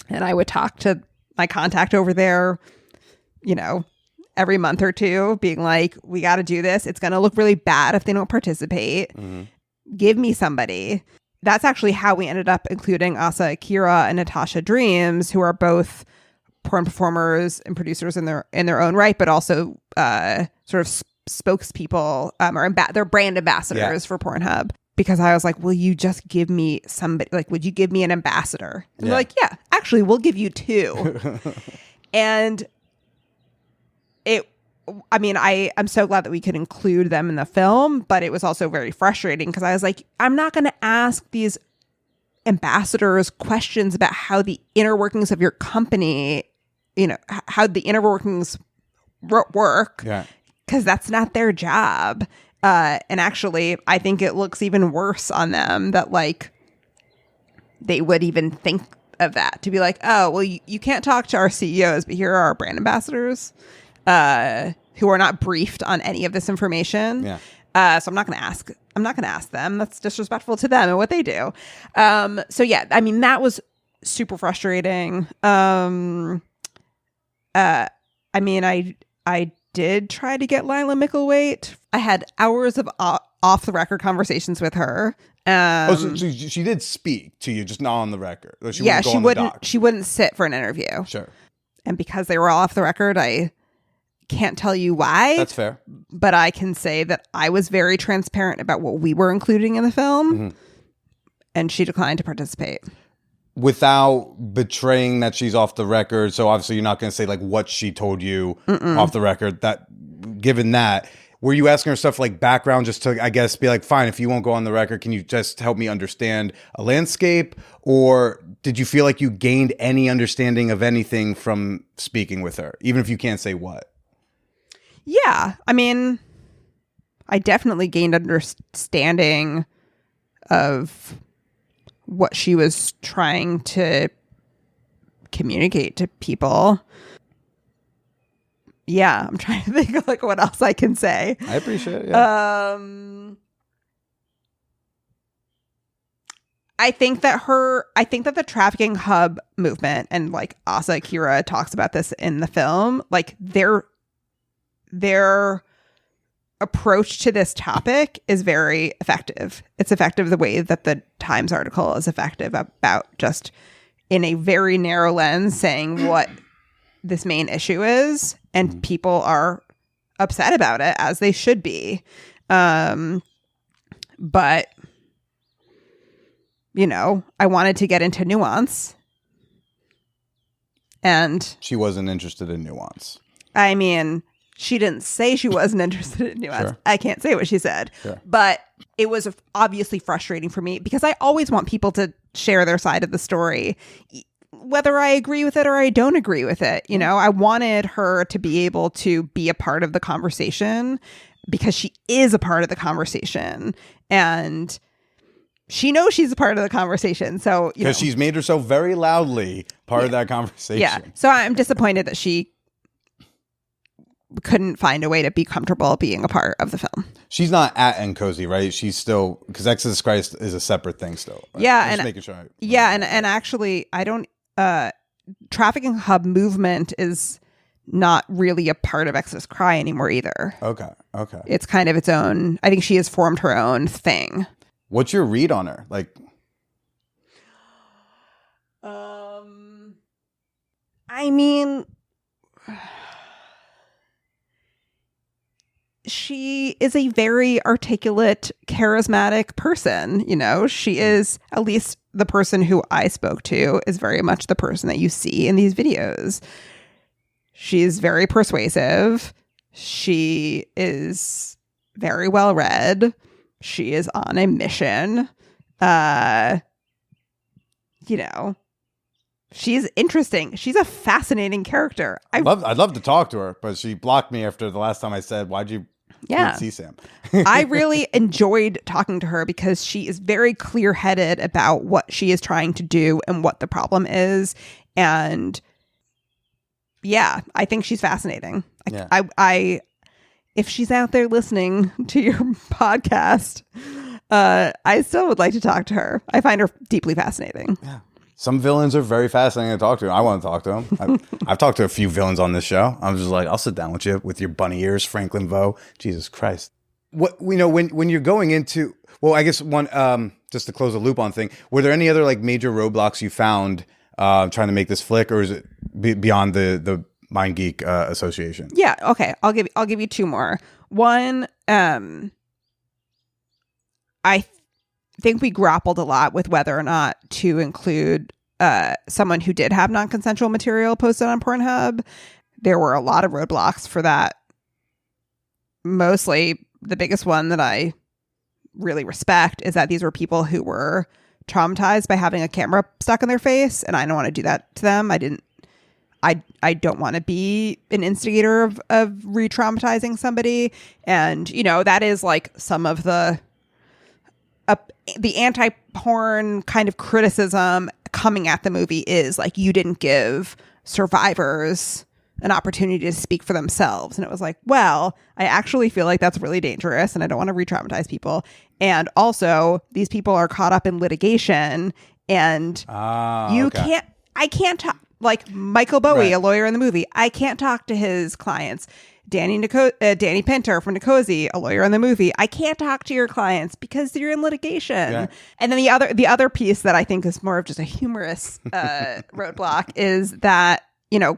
And I would talk to my contact over there, every month or two, being like, we got to do this. It's going to look really bad if they don't participate. Give me somebody. That's actually how we ended up including Asa Akira and Natasha Dreams, who are both porn performers and producers in their own right, but also sort of spokespeople or they're brand ambassadors for Pornhub. Because I was like, will you just give me somebody? Like, would you give me an ambassador? And they're like, yeah, actually, we'll give you two. And it I mean, I'm so glad that we could include them in the film, but it was also very frustrating because I was like, I'm not going to ask these ambassadors questions about how the inner workings of your company, how the inner workings work, because that's not their job. And actually, I think it looks even worse on them that like they would even think of that, to be like, oh, well, you can't talk to our CEOs, but here are our brand ambassadors who are not briefed on any of this information. So I'm not going to ask them. That's disrespectful to them and what they do. So yeah, I mean, that was super frustrating. I mean, I did try to get Lila Micklethwait. I had hours of off the record conversations with her. So she did speak to you, just not on the record. She wouldn't sit for an interview. Sure. And because they were all off the record, I can't tell you why. That's fair. But I can say that I was very transparent about what we were including in the film, and she declined to participate. Without betraying that she's off the record, so obviously you're not going to say like what she told you off the record. That, given that, were you asking her stuff like background just to, I guess, be like, fine, if you won't go on the record, can you just help me understand a landscape? Or did you feel like you gained any understanding of anything from speaking with her, even if you can't say what? Yeah, I mean, I definitely gained understanding of what she was trying to communicate to people. Yeah, I'm trying to think of like what else I can say. I appreciate it. Yeah. I think that the trafficking hub movement, and like Asa Akira talks about this in the film, like their approach to this topic is very effective. It's effective the way that the Times article is effective about just in a very narrow lens saying what this main issue is, and people are upset about it, as they should be. But I wanted to get into nuance, and she wasn't interested in nuance. I mean, she didn't say she wasn't interested in nuance. Sure. I can't say what she said. Sure. But it was obviously frustrating for me because I always want people to share their side of the story, whether I agree with it or I don't agree with it. I wanted her to be able to be a part of the conversation because she is a part of the conversation. And she knows she's a part of the conversation. So, because she's made herself very loudly part of that conversation. Yeah. So I'm disappointed that she couldn't find a way to be comfortable being a part of the film. She's not at Nkosi, right? She's still, because Exodus Christ is a separate thing still. Right? Yeah. Just And making sure. and actually, I don't, trafficking hub movement is not really a part of Exodus Cry anymore either. Okay. It's kind of its own, I think she has formed her own thing. What's your read on her? Like, I mean, she is a very articulate, charismatic person. She is, at least the person who I spoke to, is very much the person that you see in these videos. She's very persuasive. She is very well read. She is on a mission. She's interesting. She's a fascinating character. I'd love to talk to her, but she blocked me after the last time I said, why'd you see Sam? I really enjoyed talking to her because she is very clear-headed about what she is trying to do and what the problem is. And yeah, I think she's fascinating. I if she's out there listening to your podcast, I still would like to talk to her. I find her deeply fascinating. Yeah. Some villains are very fascinating to talk to. I want to talk to them. I've talked to a few villains on this show. I'm just like, I'll sit down with you with your bunny ears, Franklin Vo. Jesus Christ. What when you're going into, well, I guess one just to close the loop on thing. Were there any other like major roadblocks you found trying to make this flick, or is it beyond the Mind Geek Association? Yeah. Okay. I'll give you two more. One, I think we grappled a lot with whether or not to include someone who did have non-consensual material posted on Pornhub. There were a lot of roadblocks for that mostly the biggest one that I really respect is that these were people who were traumatized by having a camera stuck in their face, and I don't want to do that to them. I don't want to be an instigator of re-traumatizing somebody. And, you know, that is like some of the anti-porn kind of criticism coming at the movie is like, you didn't give survivors an opportunity to speak for themselves. And it was like, well, I actually feel like that's really dangerous and I don't want to re-traumatize people. And also, these people are caught up in litigation, and I can't talk, like Michael Bowie, a lawyer in the movie, I can't talk to his clients. Danny Pinter from Nicosi, a lawyer in the movie, I can't talk to your clients because you're in litigation. Yeah. And then the other piece that I think is more of just a humorous roadblock is that, you know,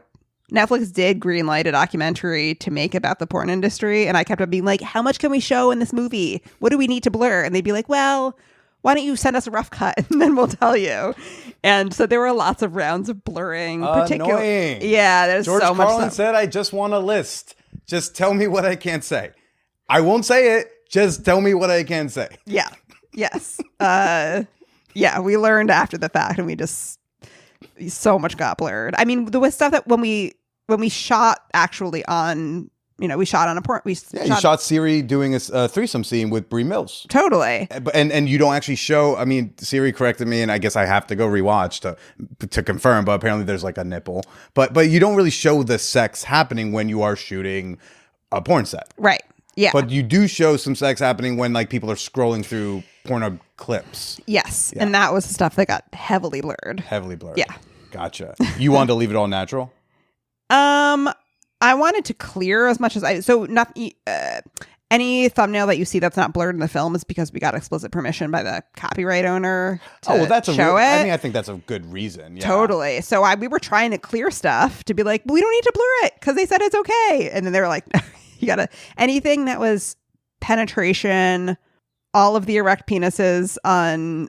Netflix did greenlight a documentary to make about the porn industry, and I kept on being like, how much can we show in this movie? What do we need to blur? And they'd be like, well, why don't you send us a rough cut and then we'll tell you. And so there were lots of rounds of blurring. Annoying. Yeah, there's George so much Carlin said, I just want a list. Just tell me what I can't say. I won't say it. Just tell me what I can say. Yeah. Yes. Yeah, we learned after the fact, and we just so much got blurred. I mean, there was stuff that when we shot actually on, you know, we shot on a porn. You shot Siri doing a threesome scene with Brie Mills. Totally. And you don't actually show. I mean, Siri corrected me, and I guess I have to go rewatch to confirm. But apparently, there's like a nipple. But you don't really show the sex happening when you are shooting a porn set, right? Yeah. But you do show some sex happening when like people are scrolling through Pornhub clips. Yes, yeah. And that was the stuff that got heavily blurred. Heavily blurred. Yeah. Gotcha. You wanted to leave it all natural? I wanted to clear as much as any thumbnail that you see that's not blurred in the film is because we got explicit permission by the copyright owner to show it. I think that's a good reason. Yeah. Totally. So we were trying to clear stuff to be like, we don't need to blur it because they said it's okay. And then they were like, you gotta, anything that was penetration, all of the erect penises on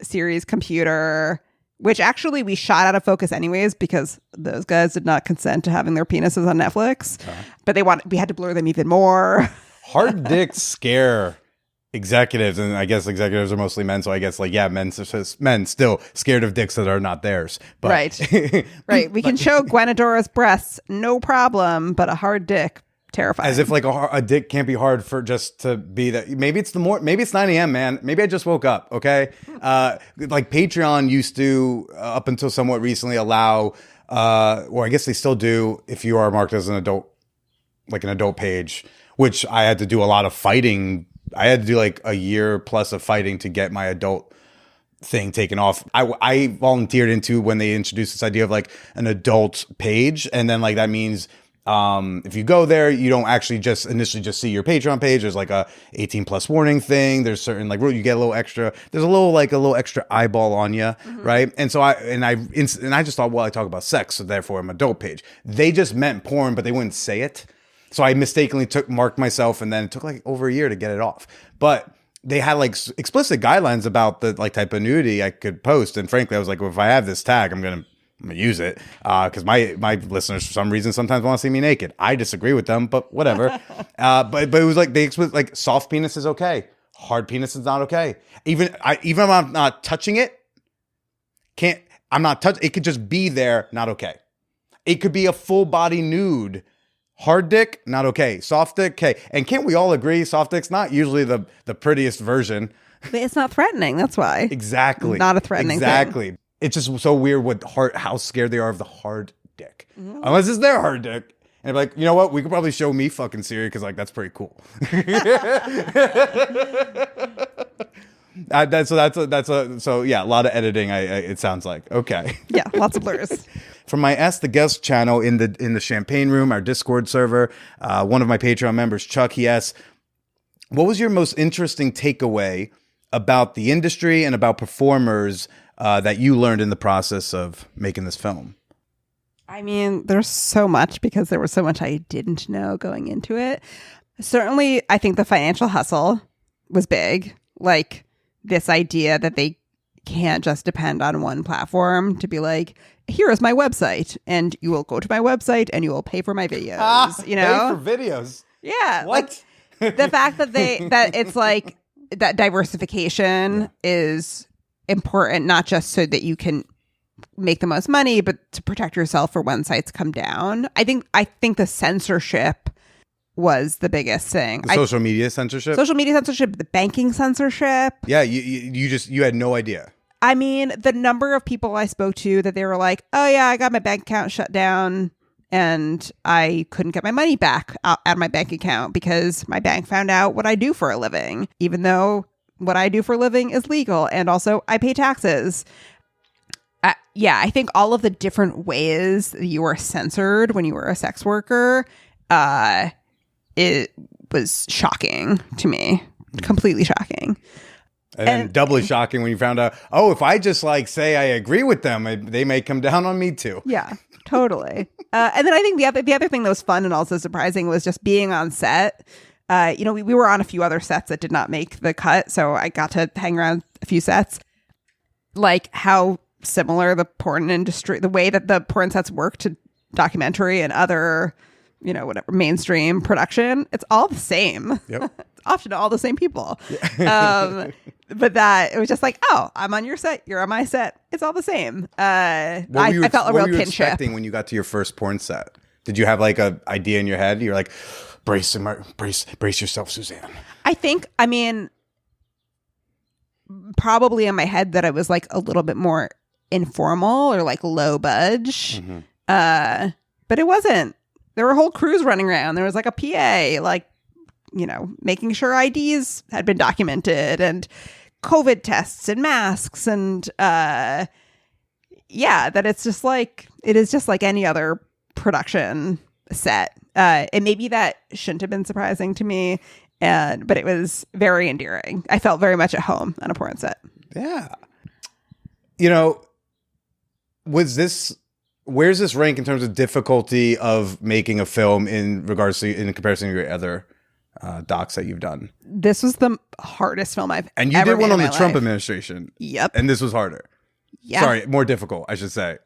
Siri's computer, which actually we shot out of focus anyways because those guys did not consent to having their penises on Netflix. But we had to blur them even more. Hard dicks scare executives, and I guess executives are mostly men, so I guess men still scared of dicks that are not theirs. But. Right. Right. We can show Gwen Adora's breasts, no problem, but a hard dick, terrifying. As if like a dick can't be hard for just to be that. Maybe it's 9 a.m., man. Maybe I just woke up. Okay. Like Patreon used to, up until somewhat recently, allow, or I guess they still do, if you are marked as an adult, like an adult page, which I had to do a lot of fighting. I had to do like a year plus of fighting to get my adult thing taken off. I volunteered into when they introduced this idea of like an adult page, and then like that means if you go there, you don't actually just initially just see your Patreon page. There's like a 18 plus warning thing. There's certain like you get a little extra. There's a little extra eyeball on you, right? And so I just thought, well, I talk about sex, so therefore I'm adult page. They just meant porn, but they wouldn't say it. So I mistakenly marked myself, and then it took like over a year to get it off. But they had like explicit guidelines about the like type of nudity I could post, and frankly, I was like, well, if I have this tag, I'm gonna use it because my listeners for some reason sometimes want to see me naked. I disagree with them, but whatever. But it was like they explicit like soft penis is okay, hard penis is not okay. Even if I'm not touching it, it could just be there, not okay. It could be a full body nude. Hard dick, not okay. Soft dick, okay. And can't we all agree soft dick's not usually the prettiest version? But it's not threatening, that's why. Exactly. Not a threatening thing. It's just so weird how scared they are of the hard dick. Mm-hmm. Unless it's their hard dick. And like, you know what? We could probably show me fucking Siri because like that's pretty cool. So yeah, a lot of editing. It sounds like okay. Yeah, lots of blurs. From my Ask the Guest channel in the Champagne Room, our Discord server, one of my Patreon members, Chuck, he asks, what was your most interesting takeaway about the industry and about performers that you learned in the process of making this film? I mean, there's so much because there was so much I didn't know going into it. Certainly, I think the financial hustle was big. Like this idea that they can't just depend on one platform to be like, here is my website, and you will go to my website and you will pay for my videos. You know, pay for videos. Yeah. What? Like, the fact that it's like that diversification is important, not just so that you can make the most money, but to protect yourself for when sites come down. I think the censorship was the biggest thing. Social media censorship? Social media censorship, the banking censorship. Yeah, you had no idea. I mean, the number of people I spoke to that they were like, oh yeah, I got my bank account shut down and I couldn't get my money back out of my bank account because my bank found out what I do for a living, even though what I do for a living is legal and also I pay taxes. Yeah, I think all of the different ways that you were censored when you were a sex worker, it was shocking to me, completely shocking. And doubly shocking when you found out, oh, if I just like say I agree with them, they may come down on me too. Yeah, totally. And then I think the other thing that was fun and also surprising was just being on set. We were on a few other sets that did not make the cut, so I got to hang around a few sets. Like how similar the porn industry, the way that the porn sets work to documentary and other, whatever mainstream production, it's all the same. Yep. It's often all the same people. But that it was just like, oh, I'm on your set, you're on my set. It's all the same. I felt a real kinship. Expecting when you got to your first porn set? Did you have like an idea in your head? You're like, brace yourself, Suzanne. I mean, probably in my head that it was like a little bit more informal or like low budge. Mm-hmm. But it wasn't. There were whole crews running around. There was like a PA, like, making sure IDs had been documented and COVID tests and masks and that it is just like any other production set. And maybe that shouldn't have been surprising to me, but it was very endearing. I felt very much at home on a porn set. Yeah. Where's this rank in terms of difficulty of making a film in comparison to your other docs that you've done? This was the hardest film I've and you ever did one made on in the my Trump life. administration. Yep. And this was harder. Yeah. Sorry, more difficult, I should say.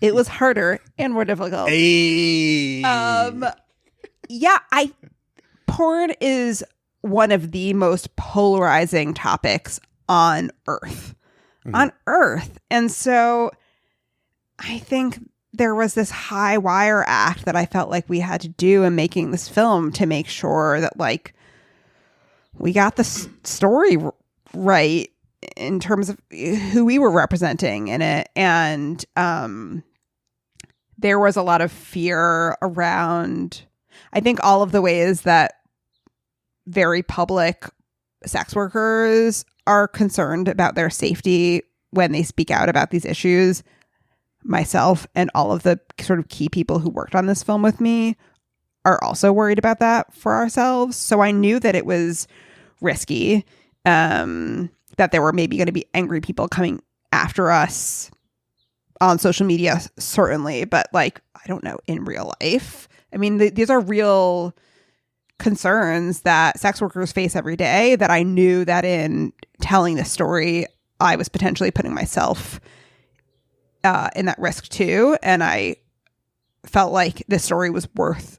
It was harder and more difficult. Hey. Porn is one of the most polarizing topics on Earth. Mm-hmm. On Earth. And so I think there was this high wire act that I felt like we had to do in making this film to make sure that like we got the story right in terms of who we were representing in it. And there was a lot of fear around, I think, all of the ways that very public sex workers are concerned about their safety when they speak out about these issues. Myself and all of the sort of key people who worked on this film with me are also worried about that for ourselves. So I knew that it was risky, that there were maybe going to be angry people coming after us on social media, certainly, but like, I don't know, in real life. I mean, these are real concerns that sex workers face every day that I knew that in telling this story, I was potentially putting myself in that risk too. And I felt like this story was worth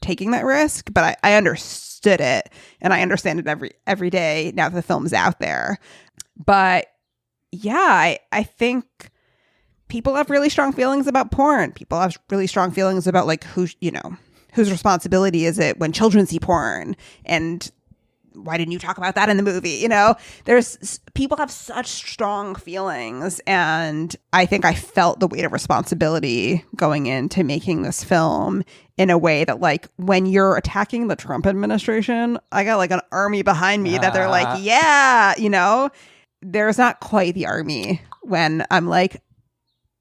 taking that risk, but I understood it and I understand it every day now that the film is out there. But yeah, I think people have really strong feelings about porn. People have really strong feelings about like whose responsibility is it when children see porn, and why didn't you talk about that in the movie? There's people have such strong feelings, and I think I felt the weight of responsibility going into making this film in a way that, like, when you're attacking the Trump administration, I got like an army behind me that they're like, yeah, there's not quite the army when I'm like,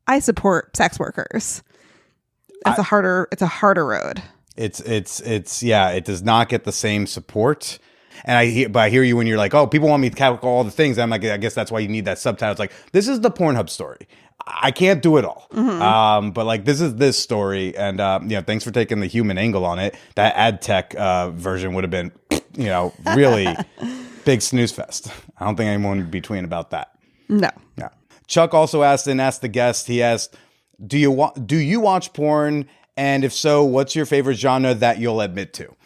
I support sex workers. It's a harder road. It does not get the same support. And I hear you when you're like, oh, people want me to tackle all the things. I'm like, I guess that's why you need that subtitle. It's like, this is the Pornhub story. I can't do it all. Mm-hmm. But like, this is this story. And, thanks for taking the human angle on it. That ad tech version would have been, really big snooze fest. I don't think anyone would be tweeting about that. No. Yeah. Chuck also asked the guest, he asked, do you watch porn? And if so, what's your favorite genre that you'll admit to?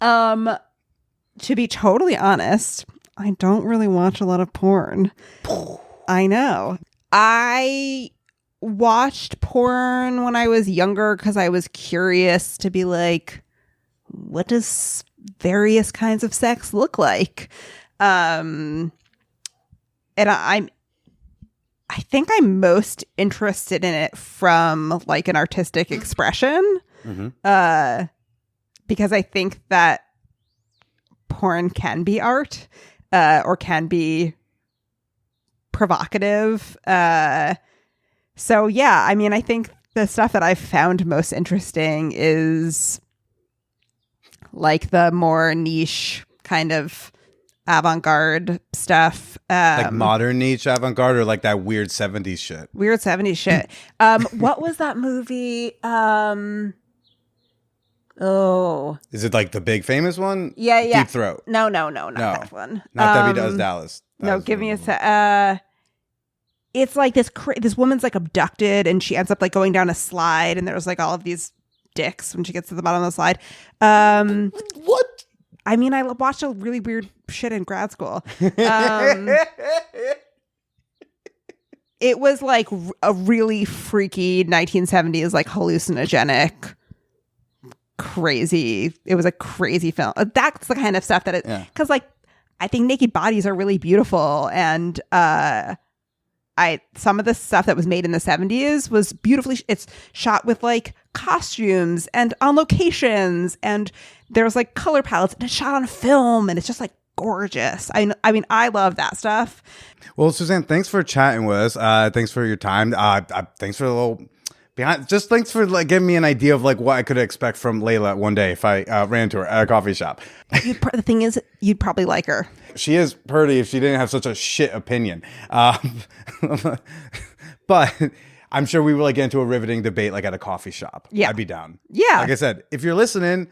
To be totally honest, I don't really watch a lot of porn. I know. I watched porn when I was younger because I was curious to be like, what does various kinds of sex look like? And I think I'm most interested in it from like an artistic expression, because I think that porn can be art, or can be provocative. So yeah, I mean, I think the stuff that I've found most interesting is like the more niche kind of avant-garde stuff. Like modern niche avant-garde, or like that weird 70s shit? Weird 70s shit. What was that movie? Is it like the big famous one? Yeah. Deep Throat. No, not that one. Not Debbie Does Dallas. No, give me a sec. It's like this woman's like abducted, and she ends up like going down a slide, and there's like all of these dicks when she gets to the bottom of the slide. What? I mean, I watched a really weird shit in grad school. It was like a really freaky 1970s, like hallucinogenic, crazy. It was a crazy film. That's the kind of stuff that because like I think naked bodies are really beautiful, and some of the stuff that was made in the 70s was beautifully it's shot with like costumes and on locations, and there's like color palettes, and it's shot on film, and it's just like gorgeous. I mean, I love that stuff. Well, Suzanne, thanks for chatting with us. Thanks for your time. Thanks for the little behind. Just thanks for like giving me an idea of like what I could expect from Layla one day if I ran to her at a coffee shop. The thing is, you'd probably like her. She is pretty if she didn't have such a shit opinion. But I'm sure we will like get into a riveting debate like at a coffee shop. Yeah. I'd be down. Yeah. Like I said, if you're listening,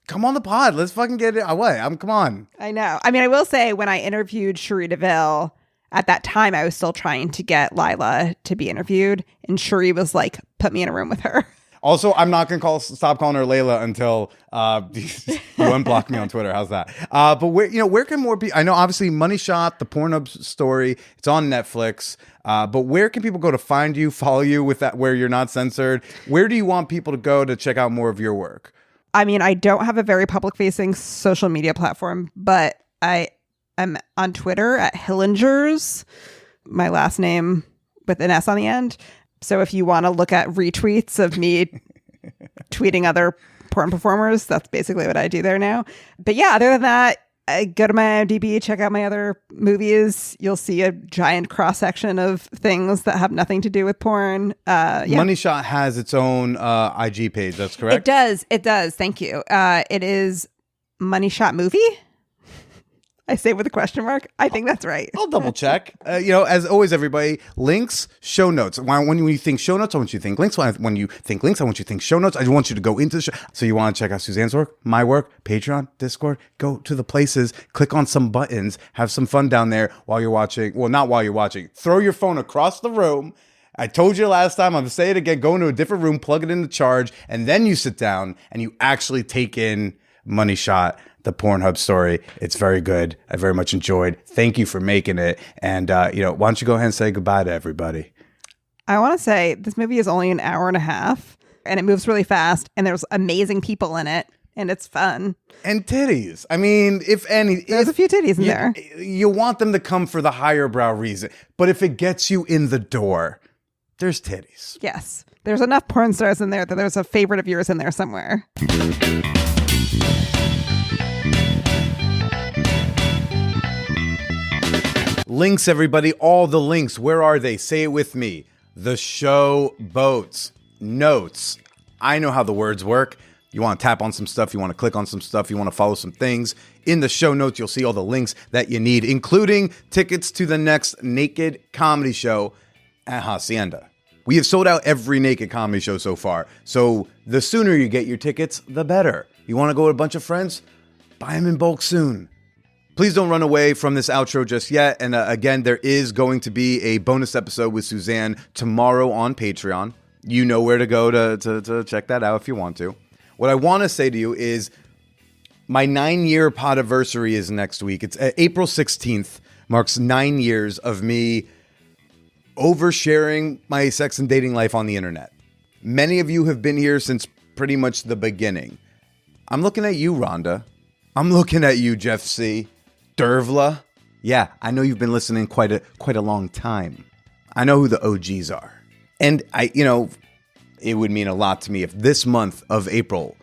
come on the pod. Let's fucking get it away. Come on. I know. I mean, I will say when I interviewed Cherie DeVille, at that time, I was still trying to get Lila to be interviewed. And Cherie was like, put me in a room with her. Also, I'm not going to stop calling her Layla until you unblock me on Twitter. How's that? But where can more be? I know obviously Money Shot, the Pornhub story, it's on Netflix. But where can people go to find you, follow you with that, where you're not censored? Where do you want people to go to check out more of your work? I mean, I don't have a very public facing social media platform, but I am on Twitter at Hillingers, my last name with an S on the end. So if you want to look at retweets of me tweeting other porn performers, that's basically what I do there now. But yeah, other than that, go to my IMDb, check out my other movies. You'll see a giant cross section of things that have nothing to do with porn. Yeah. Money Shot has its own IG page. That's correct. It does. Thank you. It is Money Shot Movie. I say with a question mark. I think that's right. I'll double check. As always, everybody, links, show notes. When you think show notes, I want you to think links. When you think links, I want you to think show notes. I want you to go into the show. So you want to check out Suzanne's work, my work, Patreon, Discord. Go to the places, click on some buttons, have some fun down there while you're watching. Well, not while you're watching. Throw your phone across the room. I told you last time, I'm going to say it again. Go into a different room, plug it in the charge, and then you sit down and you actually take in Money Shot, the Pornhub story. It's very good. I very much enjoyed. Thank you for making it. And, why don't you go ahead and say goodbye to everybody? I want to say this movie is only an hour and a half, and it moves really fast, and there's amazing people in it, and it's fun. And titties. I mean, there's a few titties in there. You want them to come for the higher brow reason. But if it gets you in the door, there's titties. Yes. There's enough porn stars in there that there's a favorite of yours in there somewhere. Links, everybody. All the links. Where are they? Say it with me. The show boats. Notes. I know how the words work. You want to tap on some stuff. You want to click on some stuff. You want to follow some things. In the show notes, you'll see all the links that you need, including tickets to the next naked comedy show at Hacienda. We have sold out every naked comedy show so far. So the sooner you get your tickets, the better. You want to go with a bunch of friends? Buy them in bulk soon. Please don't run away from this outro just yet. And again, there is going to be a bonus episode with Suzanne tomorrow on Patreon. You know where to go to check that out if you want to. What I want to say to you is my 9-year podiversary is next week. It's April 16th, marks 9 years of me oversharing my sex and dating life on the internet. Many of you have been here since pretty much the beginning. I'm looking at you, Rhonda. I'm looking at you, Jeff C. Dervla. Yeah, I know you've been listening quite a long time. I know who the OGs are. And it would mean a lot to me if this month of April,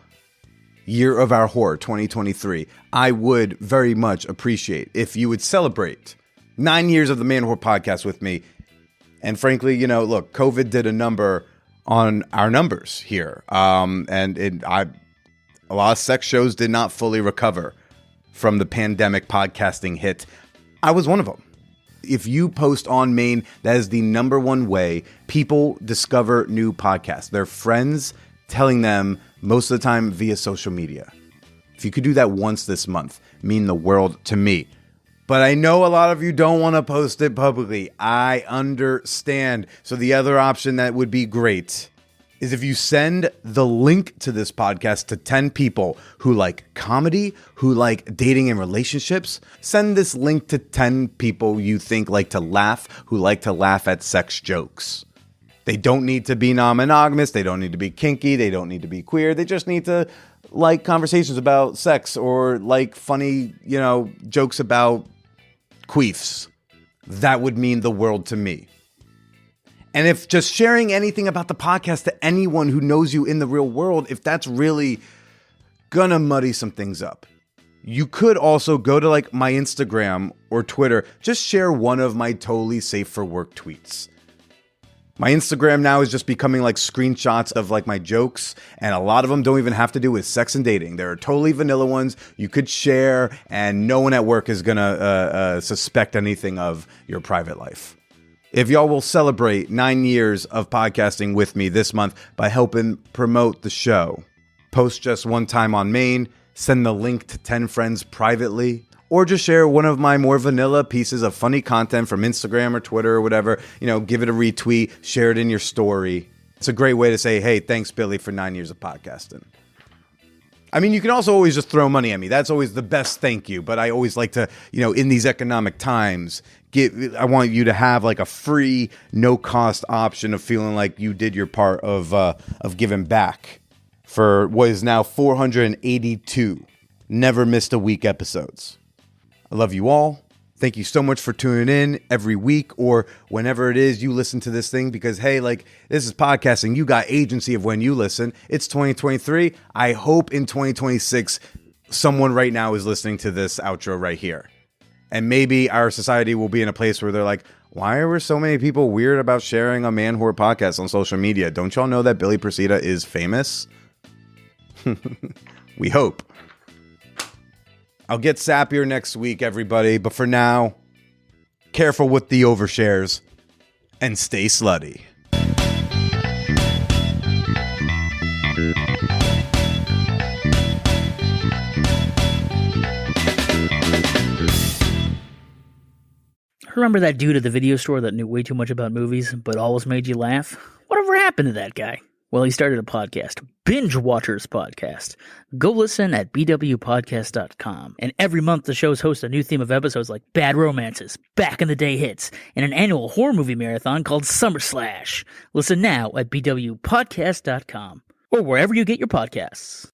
Year of Our Horror 2023, I would very much appreciate if you would celebrate 9 years of the Man Whore podcast with me. And frankly, look, COVID did a number on our numbers here. A lot of sex shows did not fully recover from the pandemic podcasting hit. I was one of them. If you post on Maine, that is the number one way people discover new podcasts. Their friends telling them most of the time via social media. If you could do that once this month, mean the world to me. But I know a lot of you don't want to post it publicly. I understand. So the other option that would be great is if you send the link to this podcast to 10 people who like comedy, who like dating and relationships. Send this link to 10 people you think like to laugh, who like to laugh at sex jokes. They don't need to be non-monogamous. They don't need to be kinky. They don't need to be queer. They just need to like conversations about sex or like funny, jokes about queefs. That would mean the world to me. And if just sharing anything about the podcast to anyone who knows you in the real world, if that's really gonna muddy some things up, you could also go to like my Instagram or Twitter, just share one of my totally safe for work tweets. My Instagram now is just becoming like screenshots of like my jokes, and a lot of them don't even have to do with sex and dating. There are totally vanilla ones you could share, and no one at work is gonna suspect anything of your private life. If y'all will celebrate 9 years of podcasting with me this month by helping promote the show, post just one time on Maine, send the link to 10 friends privately, or just share one of my more vanilla pieces of funny content from Instagram or Twitter or whatever, give it a retweet, share it in your story. It's a great way to say, hey, thanks, Billy, for 9 years of podcasting. I mean, you can also always just throw money at me. That's always the best thank you. But I always like to, in these economic times, I want you to have like a free, no cost option of feeling like you did your part of giving back for what is now 482 never missed a week episodes. I love you all. Thank you so much for tuning in every week or whenever it is you listen to this thing, because, hey, like, this is podcasting. You got agency of when you listen. It's 2023. I hope in 2026, someone right now is listening to this outro right here. And maybe our society will be in a place where they're like, why are so many people weird about sharing a Man Whore podcast on social media? Don't y'all know that Billy Procida is famous? We hope. I'll get sappier next week, everybody. But for now, careful with the overshares and stay slutty. Remember that dude at the video store that knew way too much about movies, but always made you laugh? Whatever happened to that guy? Well, he started a podcast, Binge Watchers Podcast. Go listen at bwpodcast.com. And every month, the shows host a new theme of episodes like Bad Romances, Back in the Day Hits, and an annual horror movie marathon called Summer Slash. Listen now at bwpodcast.com or wherever you get your podcasts.